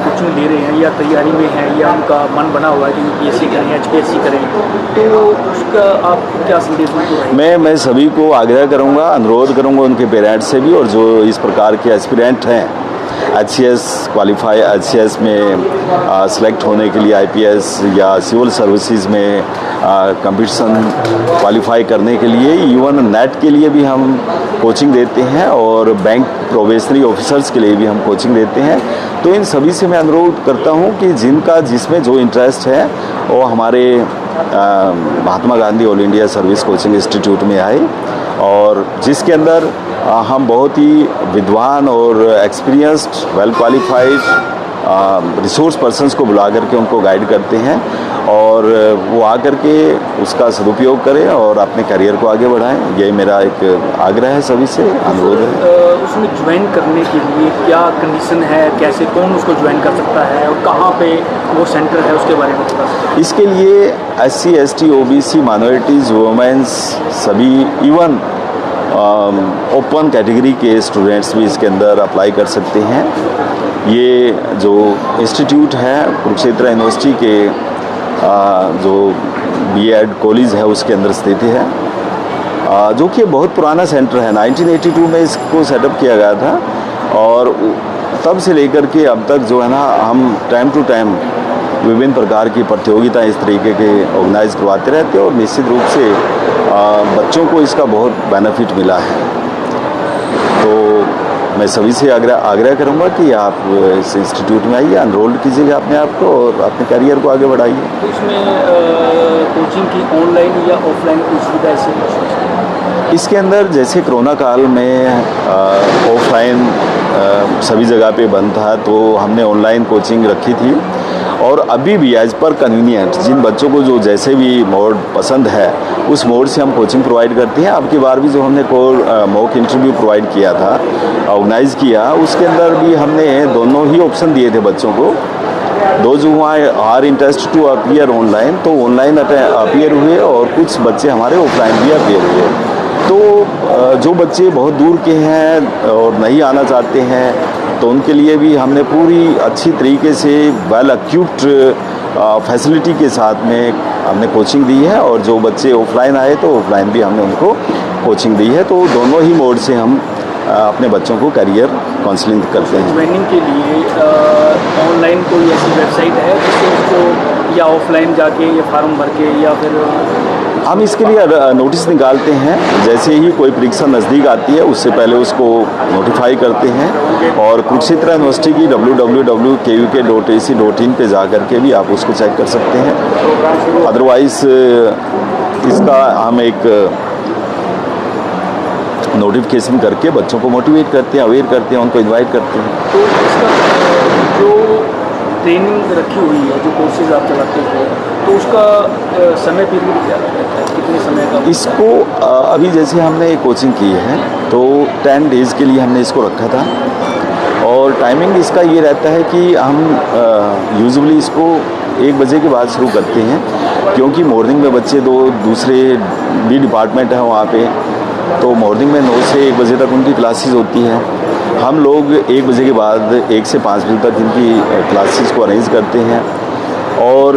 कोचिंग ले रहे हैं या तैयारी में हैं, या उनका मन बना हुआ है कि यूपीएससी करें, एचपीएससी करें, तो उसका आप क्या संदेश देंगे? मैं सभी को आग्रह करूंगा, अनुरोध करूंगा उनके पेरेंट्स से भी, और जो इस प्रकार के एस्पिरेंट हैं एचसीएस क्वालिफाई, एचसीएस में सेलेक्ट होने के लिए, आईपीएस या सिविल सर्विसेज में कंपटीशन क्वालिफाई करने के लिए, इवन नेट के लिए भी हम कोचिंग देते हैं, और बैंक प्रोबेशनरी ऑफिसर्स के लिए भी हम कोचिंग देते हैं। तो इन सभी से मैं अनुरोध करता हूं कि जिसमें जो इंटरेस्ट है वो हमारे Mahatma Gandhi All India service coaching institute में आए, और जिसके अंदर हम बहुत ही विद्वान और experienced, well qualified resource persons को बुला करके उनको गाइड करते हैं, और वो आकर के उसका सदुपयोग करें और अपने करियर को आगे बढ़ाएं। यही मेरा एक आग्रह है, सभी से अनुरोध है। उसमें ज्वाइन करने के लिए क्या कंडीशन है, कैसे, कौन उसको ज्वाइन कर सकता है और कहाँ पे वो सेंटर है, उसके बारे में बता सकते? इसके लिए SC, ST, OBC, minorities, women's, सभी इवन ओपन कैटेगरी के स्टूडेंट्स भी इसके अंदर अप्लाई कर सकते हैं। ये जो इंस्टीट्यूट है कुरुक्षेत्र यूनिवर्सिटी के जो B.Ed कॉलेज है उसके अंदर स्थित है, जो कि बहुत पुराना सेंटर है। 1982 में इसको सेटअप किया गया था, और तब से लेकर के अब तक जो है ना, हम टाइम टू टाइम विभिन्न प्रकार की प्रतियोगिताएं इस तरीके के ऑर्गेनाइज करवाते रहते हैं, और निश्चित रूप से बच्चों को इसका बहुत बेनिफिट मिला है। तो मैं सभी से आग्रह करूंगा कि आप इस इंस्टीट्यूट में आइए, एनरोल कीजिएगा अपने आप को और अपने करियर को आगे बढ़ाइए। तो इसमें कोचिंग की ऑनलाइन या ऑफलाइन कोई सुविधा ऐसी? इसके अंदर जैसे कोरोना काल में ऑफलाइन सभी जगह पे बंद था, तो हमने ऑनलाइन कोचिंग रखी थी, और अभी भी एज पर कन्वीनियंट जिन बच्चों को जो जैसे भी मोड पसंद है उस मोड से हम कोचिंग प्रोवाइड करते हैं। अब की बार भी जो हमने मॉक इंटरव्यू प्रोवाइड किया था, ऑर्गेनाइज किया, उसके अंदर भी हमने दोनों ही ऑप्शन दिए थे बच्चों को। दो जो are interest to appear online, तो ऑनलाइन अपीयर हुए, और कुछ बच्चे हमारे ऑफलाइन भी अपीयर हुए। तो जो बच्चे बहुत दूर के हैं और नहीं आना चाहते हैं, तो उनके लिए भी हमने पूरी अच्छी तरीके से वेल इक्विप्ड फैसिलिटी के साथ में हमने कोचिंग दी है, और जो बच्चे ऑफलाइन आए तो ऑफलाइन भी हमने उनको कोचिंग दी है। तो दोनों ही मोड से हम अपने बच्चों को करियर काउंसलिंग करते हैं। ट्रेनिंग के लिए ऑनलाइन कोई ऐसी वेबसाइट है जिससे उसको, या ऑफलाइन जाके या फार्म भर के, या फिर हम इसके लिए नोटिस निकालते हैं, जैसे ही कोई परीक्षा नज़दीक आती है उससे पहले उसको नोटिफाई करते हैं, और कुरुक्षेत्र यूनिवर्सिटी की www.kuk.ac.in पे जा कर के भी आप उसको चेक कर सकते हैं। अदरवाइज़ इसका हम एक नोटिफिकेशन करके बच्चों को मोटिवेट करते हैं, अवेयर करते हैं, उनको इनवाइट करते हैं। तो इसका जो ट्रेनिंग रखी हुई है, जो कोर्सेज आप चलाते हो, तो उसका समय पीरियड क्या रहता है, कितने समय का? इसको अभी जैसे हमने कोचिंग की है तो 10 डेज़ के लिए हमने इसको रखा था, और टाइमिंग इसका ये रहता है कि हम यूजुअली इसको 1 बजे के बाद शुरू करते हैं, क्योंकि मॉर्निंग में बच्चे दूसरे भी डिपार्टमेंट है वहाँ पे, तो मॉर्निंग में 9 से 1 बजे तक उनकी क्लासेस होती हैं। हम लोग 1 बजे के बाद 1 से 5 बजे तक इनकी क्लासेस को अरेंज करते हैं, और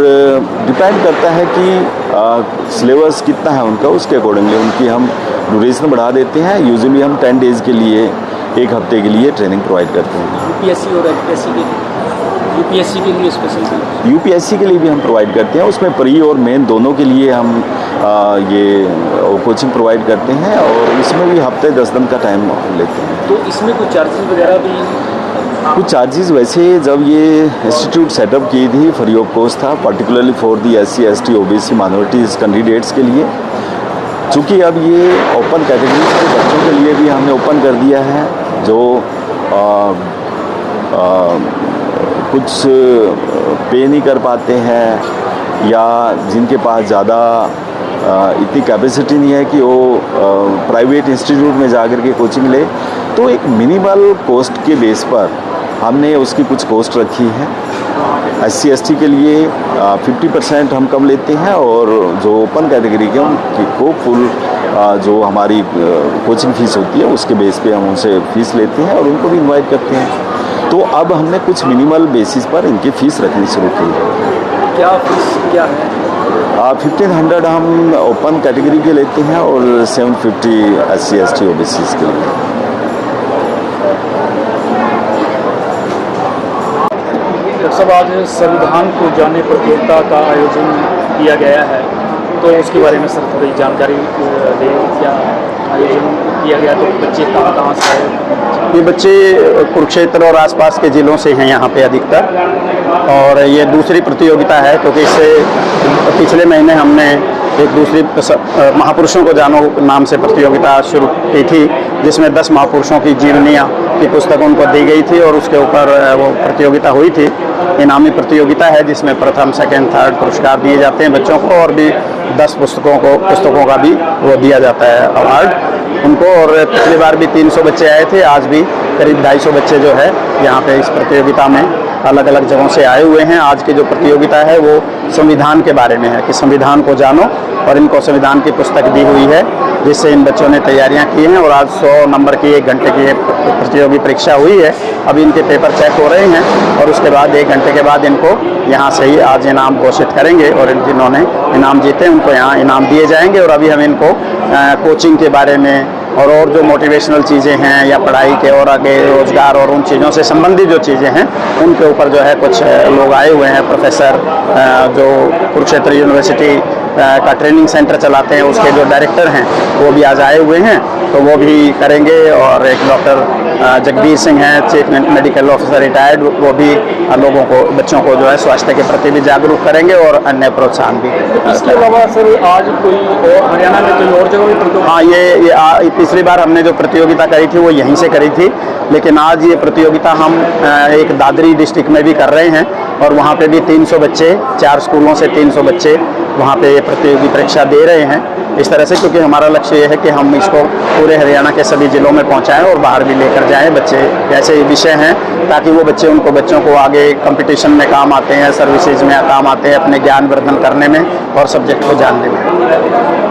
डिपेंड करता है कि सिलेबस कितना है उनका, उसके अकॉर्डिंगली उनकी हम ड्यूरेशन बढ़ा देते हैं। यूजुअली हम 10 डेज़ के लिए 1 हफ्ते के लिए ट्रेनिंग प्रोवाइड करते हैं। यूपीएससी और एचपीएससी के लिए, यूपीएससी के लिए स्पेशल, यूपीएससी के लिए भी हम प्रोवाइड करते हैं, उसमें प्री और मेन दोनों के लिए हम ये कोचिंग प्रोवाइड करते हैं, और इसमें भी हफ्ते 10 दिन का टाइम लेते हैं। तो इसमें कुछ चार्जेस वगैरह भी? कुछ चार्जेस वैसे जब ये इंस्टीट्यूट सेटअप की थी फ्री ऑफ कॉस्ट था, particularly for the SC ST OBC minorities candidates के लिए। चूँकि अब ये ओपन कैटेगरी के बच्चों के लिए भी हमने ओपन कर दिया है, जो कुछ पे नहीं कर पाते हैं या जिनके पास ज़्यादा इतनी कैपेसिटी नहीं है कि वो प्राइवेट इंस्टीट्यूट में जाकर के कोचिंग ले, तो एक मिनिमल कॉस्ट के बेस पर हमने उसकी कुछ कॉस्ट रखी है। SC ST के लिए 50% हम कम लेते हैं, और जो ओपन कैटेगरी के उनकी को फुल जो हमारी कोचिंग फ़ीस होती है उसके बेस पे हम उनसे फ़ीस लेते हैं और उनको भी इनवाइट करते हैं। तो अब हमने कुछ मिनिमल बेसिस पर इनकी फ़ीस रखनी शुरू की है। क्या फीस क्या है? 1500 हम ओपन कैटेगरी के लेते हैं और 750 SC ST OBCs के लिए। सब आज संविधान को जाने प्रतियोगिता का आयोजन किया गया है, तो उसके बारे में सर थोड़ी जानकारी दें। क्या आयोजन किया गया, तो बच्चे कहाँ से आए? ये बच्चे कुरुक्षेत्र और आसपास के ज़िलों से हैं यहाँ पे अधिकतर, और ये दूसरी प्रतियोगिता है, क्योंकि इससे पिछले महीने हमने एक दूसरी महापुरुषों को जानो नाम से प्रतियोगिता शुरू की थी, जिसमें 10 महापुरुषों की जीवनियाँ की पुस्तक उनको दी गई थी, और उसके ऊपर वो प्रतियोगिता हुई थी। इनामी प्रतियोगिता है जिसमें प्रथम, सेकंड, थर्ड पुरस्कार दिए जाते हैं बच्चों को, और भी 10 पुस्तकों का भी वो दिया जाता है अवार्ड उनको। और पिछली बार भी 300 बच्चे आए थे, आज भी करीब 250 बच्चे जो है यहाँ पे इस प्रतियोगिता में अलग अलग जगहों से आए हुए हैं। आज की जो प्रतियोगिता है वो संविधान के बारे में है कि संविधान को जानो, और इनको संविधान की पुस्तक दी हुई है जिससे इन बच्चों ने तैयारियां की हैं। और आज 100 नंबर की 1 घंटे की प्रतियोगी परीक्षा हुई है, अभी इनके पेपर चेक हो रहे हैं, और उसके बाद 1 घंटे के बाद इनको यहाँ से ही आज इनाम घोषित करेंगे, और जिन्होंने इनाम जीते उनको यहाँ इनाम दिए जाएंगे। और अभी हम इनको कोचिंग के बारे में और जो मोटिवेशनल चीज़ें हैं या पढ़ाई के और आगे रोज़गार और उन चीज़ों से संबंधित जो चीज़ें हैं उनके ऊपर जो है कुछ लोग आए हुए हैं। प्रोफेसर जो कुरुक्षेत्र यूनिवर्सिटी का ट्रेनिंग सेंटर चलाते हैं उसके जो डायरेक्टर हैं वो भी आज आए हुए हैं, तो वो भी करेंगे। और एक डॉक्टर जगबीर सिंह हैं, चीफ मेडिकल ऑफिसर रिटायर्ड, वो भी लोगों को, बच्चों को जो है स्वास्थ्य के प्रति भी जागरूक करेंगे और अन्य प्रोत्साहन भी। इसके अलावा सर आज कोई और हरियाणा में कोई और जगह भी? हाँ, ये पिछली बार हमने जो प्रतियोगिता करी थी वो यहीं से करी थी, लेकिन आज ये प्रतियोगिता हम एक दादरी डिस्ट्रिक्ट में भी कर रहे हैं, और वहाँ पे भी 300 बच्चे, 4 स्कूलों से 300 बच्चे वहाँ पे प्रतियोगी परीक्षा दे रहे हैं। इस तरह से, क्योंकि हमारा लक्ष्य ये है कि हम इसको पूरे हरियाणा के सभी ज़िलों में पहुँचाएं और बाहर भी लेकर जाएं। बच्चे ऐसे विषय हैं ताकि वो बच्चों को आगे कंपटीशन में काम आते हैं, सर्विसेज में काम आते हैं, अपने ज्ञान वर्धन करने में और सब्जेक्ट को जानने में।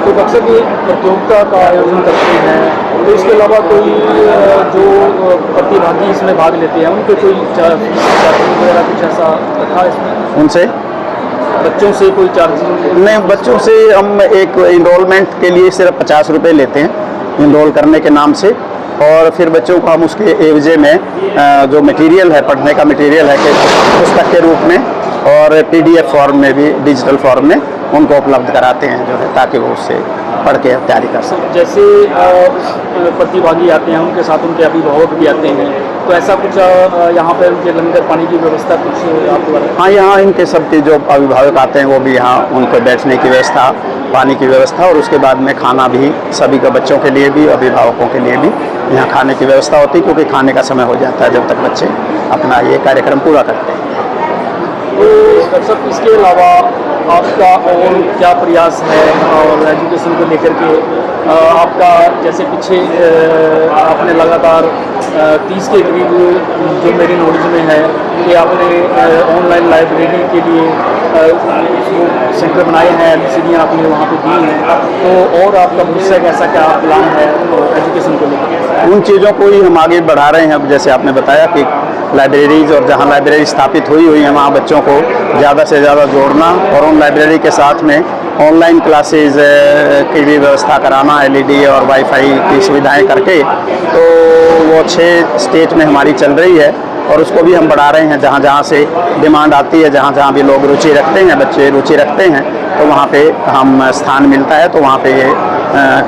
तो अक्सर ये प्रतियोगिता का आयोजन करते हैं, तो इसके अलावा कोई जो प्रतिभागी इसमें भाग लेते हैं उनके कोई चार्जिंग वगैरह कुछ ऐसा था इसमें? उनसे बच्चों से कोई चार्जिंग नहीं, बच्चों से हम एक इनरोलमेंट के लिए सिर्फ 50 रुपये लेते हैं इनरोल करने के नाम से, और फिर बच्चों को हम उसके एवजे में जो मटेरियल है, पढ़ने का मटेरियल है कि पुस्तक के रूप में और PDF फॉर्म में भी, डिजिटल फॉर्म में उनको उपलब्ध कराते हैं जो है, ताकि वो उससे पढ़ के तैयारी कर सकें। जैसे प्रतिभागी आते हैं उनके साथ उनके अभिभावक भी आते हैं, तो ऐसा कुछ यहाँ पर उनके लंगर पानी की व्यवस्था कुछ आपको? हाँ, यहाँ इनके सबके जो अभिभावक आते हैं वो भी यहाँ उनको बैठने की व्यवस्था, पानी की व्यवस्था, और उसके बाद में खाना भी सभी का, बच्चों के लिए भी, अभिभावकों के लिए भी यहाँ खाने की व्यवस्था होती है, क्योंकि खाने का समय हो जाता है जब तक बच्चे अपना ये कार्यक्रम पूरा करते हैं। डॉक्टर साहब, इसके अलावा आपका और क्या प्रयास है और एजुकेशन को लेकर के आपका, जैसे पीछे आपने लगातार 30 के करीब जो मेरी नॉलेज में है कि आपने ऑनलाइन लाइब्रेरी के लिए सेंटर बनाए हैं, सीढ़ियाँ आपने वहाँ पे दी हैं, तो और आपका भविष्य कैसा क्या प्लान है एजुकेशन को लेकर? उन चीज़ों को ही हम आगे बढ़ा रहे हैं। अब जैसे आपने बताया कि लाइब्रेरीज और जहाँ लाइब्रेरी स्थापित हुई हैं वहाँ बच्चों को ज़्यादा से ज़्यादा जोड़ना और उन लाइब्रेरी के साथ में ऑनलाइन क्लासेस की भी व्यवस्था कराना, LED और वाईफाई की सुविधाएं करके, तो वो 6 स्टेट में हमारी चल रही है और उसको भी हम बढ़ा रहे हैं। जहाँ जहाँ से डिमांड आती है, जहाँ जहाँ भी लोग रुचि रखते हैं, बच्चे रुचि रखते हैं, तो वहाँ पे हम स्थान मिलता है तो वहाँ पे ये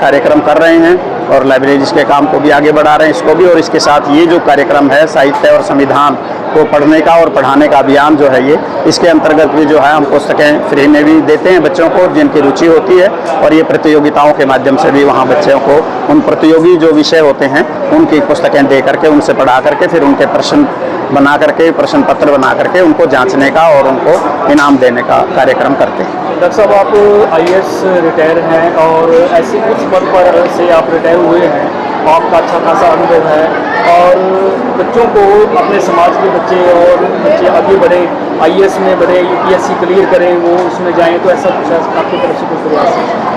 कार्यक्रम कर रहे हैं और लाइब्रेरीज के काम को भी आगे बढ़ा रहे हैं, इसको भी। और इसके साथ ये जो कार्यक्रम है साहित्य और संविधान को पढ़ने का और पढ़ाने का अभियान जो है ये, इसके अंतर्गत भी जो है हम पुस्तकें फ्री में भी देते हैं बच्चों को जिनकी रुचि होती है, और ये प्रतियोगिताओं के माध्यम से भी वहाँ बच्चों को उन प्रतियोगी जो विषय होते हैं उनकी पुस्तकें दे करके, उनसे पढ़ा करके, फिर उनके प्रश्न बना करके, प्रश्न पत्र बना करके उनको जांचने का और उनको इनाम देने का कार्यक्रम करते हैं। डॉक्टर साहब, आप IAS रिटायर हैं और ऐसे कुछ पद पर से आप रिटायर हुए हैं, आपका अच्छा खासा अनुभव है और बच्चों को, अपने समाज के बच्चे और बच्चे आगे बढ़े, IAS में बढ़े, UPSC क्लियर करें, वो उसमें जाएं, तो ऐसा कुछ आपकी तरफ से कुछ प्रयास है?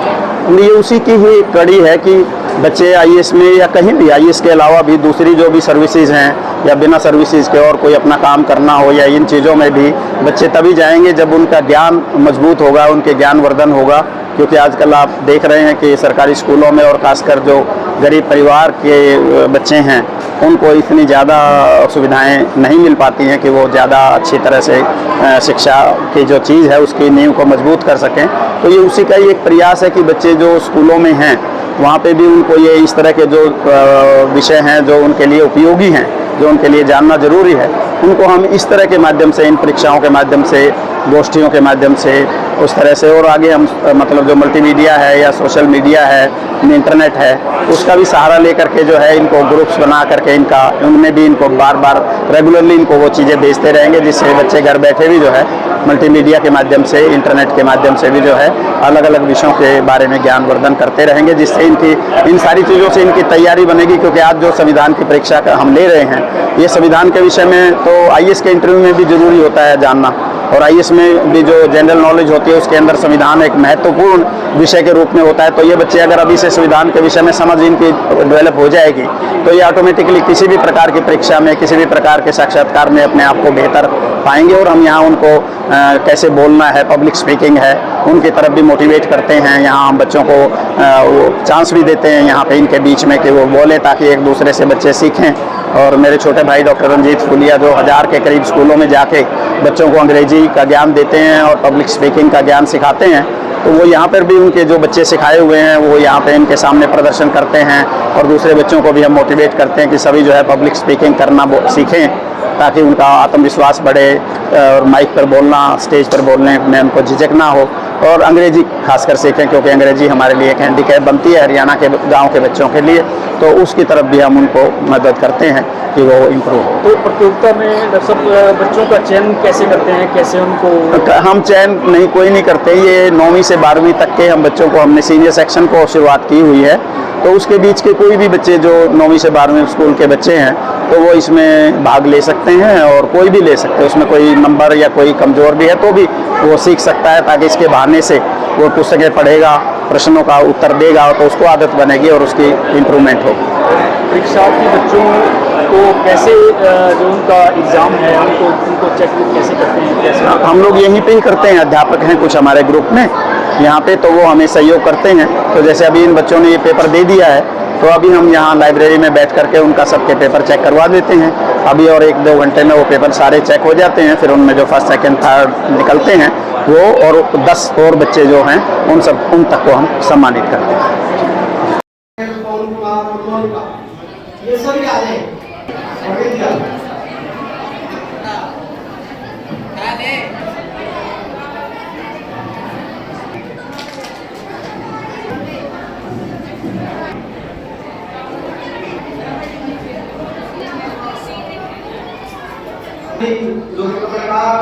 ये उसी की ही कड़ी है कि बच्चे IAS में या कहीं भी, IAS के अलावा भी दूसरी जो भी सर्विसेज हैं या बिना सर्विसेज के और कोई अपना काम करना हो, या इन चीज़ों में भी बच्चे तभी जाएंगे जब उनका ज्ञान मजबूत होगा, उनके ज्ञानवर्धन होगा। क्योंकि आजकल आप देख रहे हैं कि सरकारी स्कूलों में और ख़ासकर जो गरीब परिवार के बच्चे हैं उनको इतनी ज़्यादा सुविधाएं नहीं मिल पाती हैं कि वो ज़्यादा अच्छी तरह से शिक्षा की जो चीज़ है उसकी नींव को मजबूत कर सकें। तो ये उसी का ही एक प्रयास है कि बच्चे जो स्कूलों में हैं वहाँ पे भी उनको ये इस तरह के जो विषय हैं जो उनके लिए उपयोगी हैं, जो उनके लिए जानना ज़रूरी है, उनको हम इस तरह के माध्यम से, इन परीक्षाओं के माध्यम से, गोष्ठियों के माध्यम से, उस तरह से, और आगे हम मतलब जो मल्टीमीडिया है या सोशल मीडिया है, इंटरनेट है, उसका भी सहारा लेकर के जो है इनको ग्रुप्स बना करके उनमें भी इनको बार बार रेगुलरली इनको वो चीज़ें भेजते रहेंगे, जिससे बच्चे घर बैठे भी जो है मल्टीमीडिया के माध्यम से, इंटरनेट के माध्यम से भी जो है अलग अलग विषयों के बारे में ज्ञानवर्धन करते रहेंगे, जिससे इनकी इन सारी चीज़ों से इनकी तैयारी बनेगी। क्योंकि आज जो संविधान की परीक्षा हम ले रहे हैं, ये संविधान के विषय में तो IAS के इंटरव्यू में भी ज़रूरी होता है जानना, और IAS में भी जो जनरल नॉलेज होती है उसके अंदर संविधान एक महत्वपूर्ण विषय के रूप में होता है। तो ये बच्चे अगर अभी से संविधान के विषय में समझ इनकी डेवलप हो जाएगी तो ये ऑटोमेटिकली किसी भी प्रकार की परीक्षा में, किसी भी प्रकार के साक्षात्कार में अपने आप को बेहतर पाएंगे। और हम यहाँ उनको कैसे बोलना है, पब्लिक स्पीकिंग है, उनकी तरफ भी मोटिवेट करते हैं। यहाँ हम बच्चों को वो चांस भी देते हैं यहाँ पे इनके बीच में कि वो बोलें, ताकि एक दूसरे से बच्चे सीखें। और मेरे छोटे भाई डॉक्टर रंजीत फुलिया जो 1000 के करीब स्कूलों में जाके बच्चों को अंग्रेजी का ज्ञान देते हैं और पब्लिक स्पीकिंग का ज्ञान सिखाते हैं, तो वो यहाँ पर भी उनके जो बच्चे सिखाए हुए हैं वो यहाँ पे इनके सामने प्रदर्शन करते हैं। और दूसरे बच्चों को भी हम मोटिवेट करते हैं कि सभी जो है पब्लिक स्पीकिंग करना सीखें, ताकि उनका आत्मविश्वास बढ़े और माइक पर बोलना, स्टेज पर बोलने में उनको झिझक ना हो, और अंग्रेजी खासकर सीखें, क्योंकि अंग्रेजी हमारे लिए एक हैंडीकैप बनती है हरियाणा के गांव के बच्चों के लिए। तो उसकी तरफ भी हम उनको मदद करते हैं कि वो इम्प्रूव हो। तो प्रतियोगिता में डॉक्टर साहब बच्चों का चयन कैसे करते हैं, कैसे उनको? हम चयन नहीं, कोई नहीं करते। ये 9वीं से 12वीं तक के हम बच्चों को, हमने सीनियर सेक्शन को शुरुआत की हुई है, तो उसके बीच के कोई भी बच्चे जो 9वीं से 12वीं स्कूल के बच्चे हैं तो वो इसमें भाग ले सकते हैं, और कोई भी ले सकते हैं। उसमें कोई नंबर या कोई कमज़ोर भी है तो भी वो सीख सकता है, ताकि इसके बहाने से वो पुस्तकें पढ़ेगा, प्रश्नों का उत्तर देगा, तो उसको आदत बनेगी और उसकी इम्प्रूवमेंट होगी। परीक्षार्थी बच्चों को कैसे, जो उनका एग्ज़ाम है उनको चेक कैसे करते हैं, कैसे? हम लोग यहीं पे ही करते हैं, अध्यापक हैं कुछ हमारे ग्रुप में यहाँ पे, तो वो हमें सहयोग करते हैं। तो जैसे अभी इन बच्चों ने ये पेपर दे दिया है, तो अभी हम यहाँ लाइब्रेरी में बैठ करके उनका सबके पेपर चेक करवा देते हैं अभी, और 1-2 घंटे में वो पेपर सारे चेक हो जाते हैं। फिर उनमें जो फर्स्ट, सेकंड, थर्ड निकलते हैं वो, और 10 और बच्चे जो हैं उन तक को हम सम्मानित करते हैं। जो पत्रकार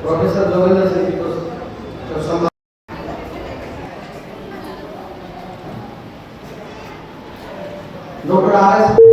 प्रोफेसर जोगिंदर सिंह जी को डॉक्टर आर एस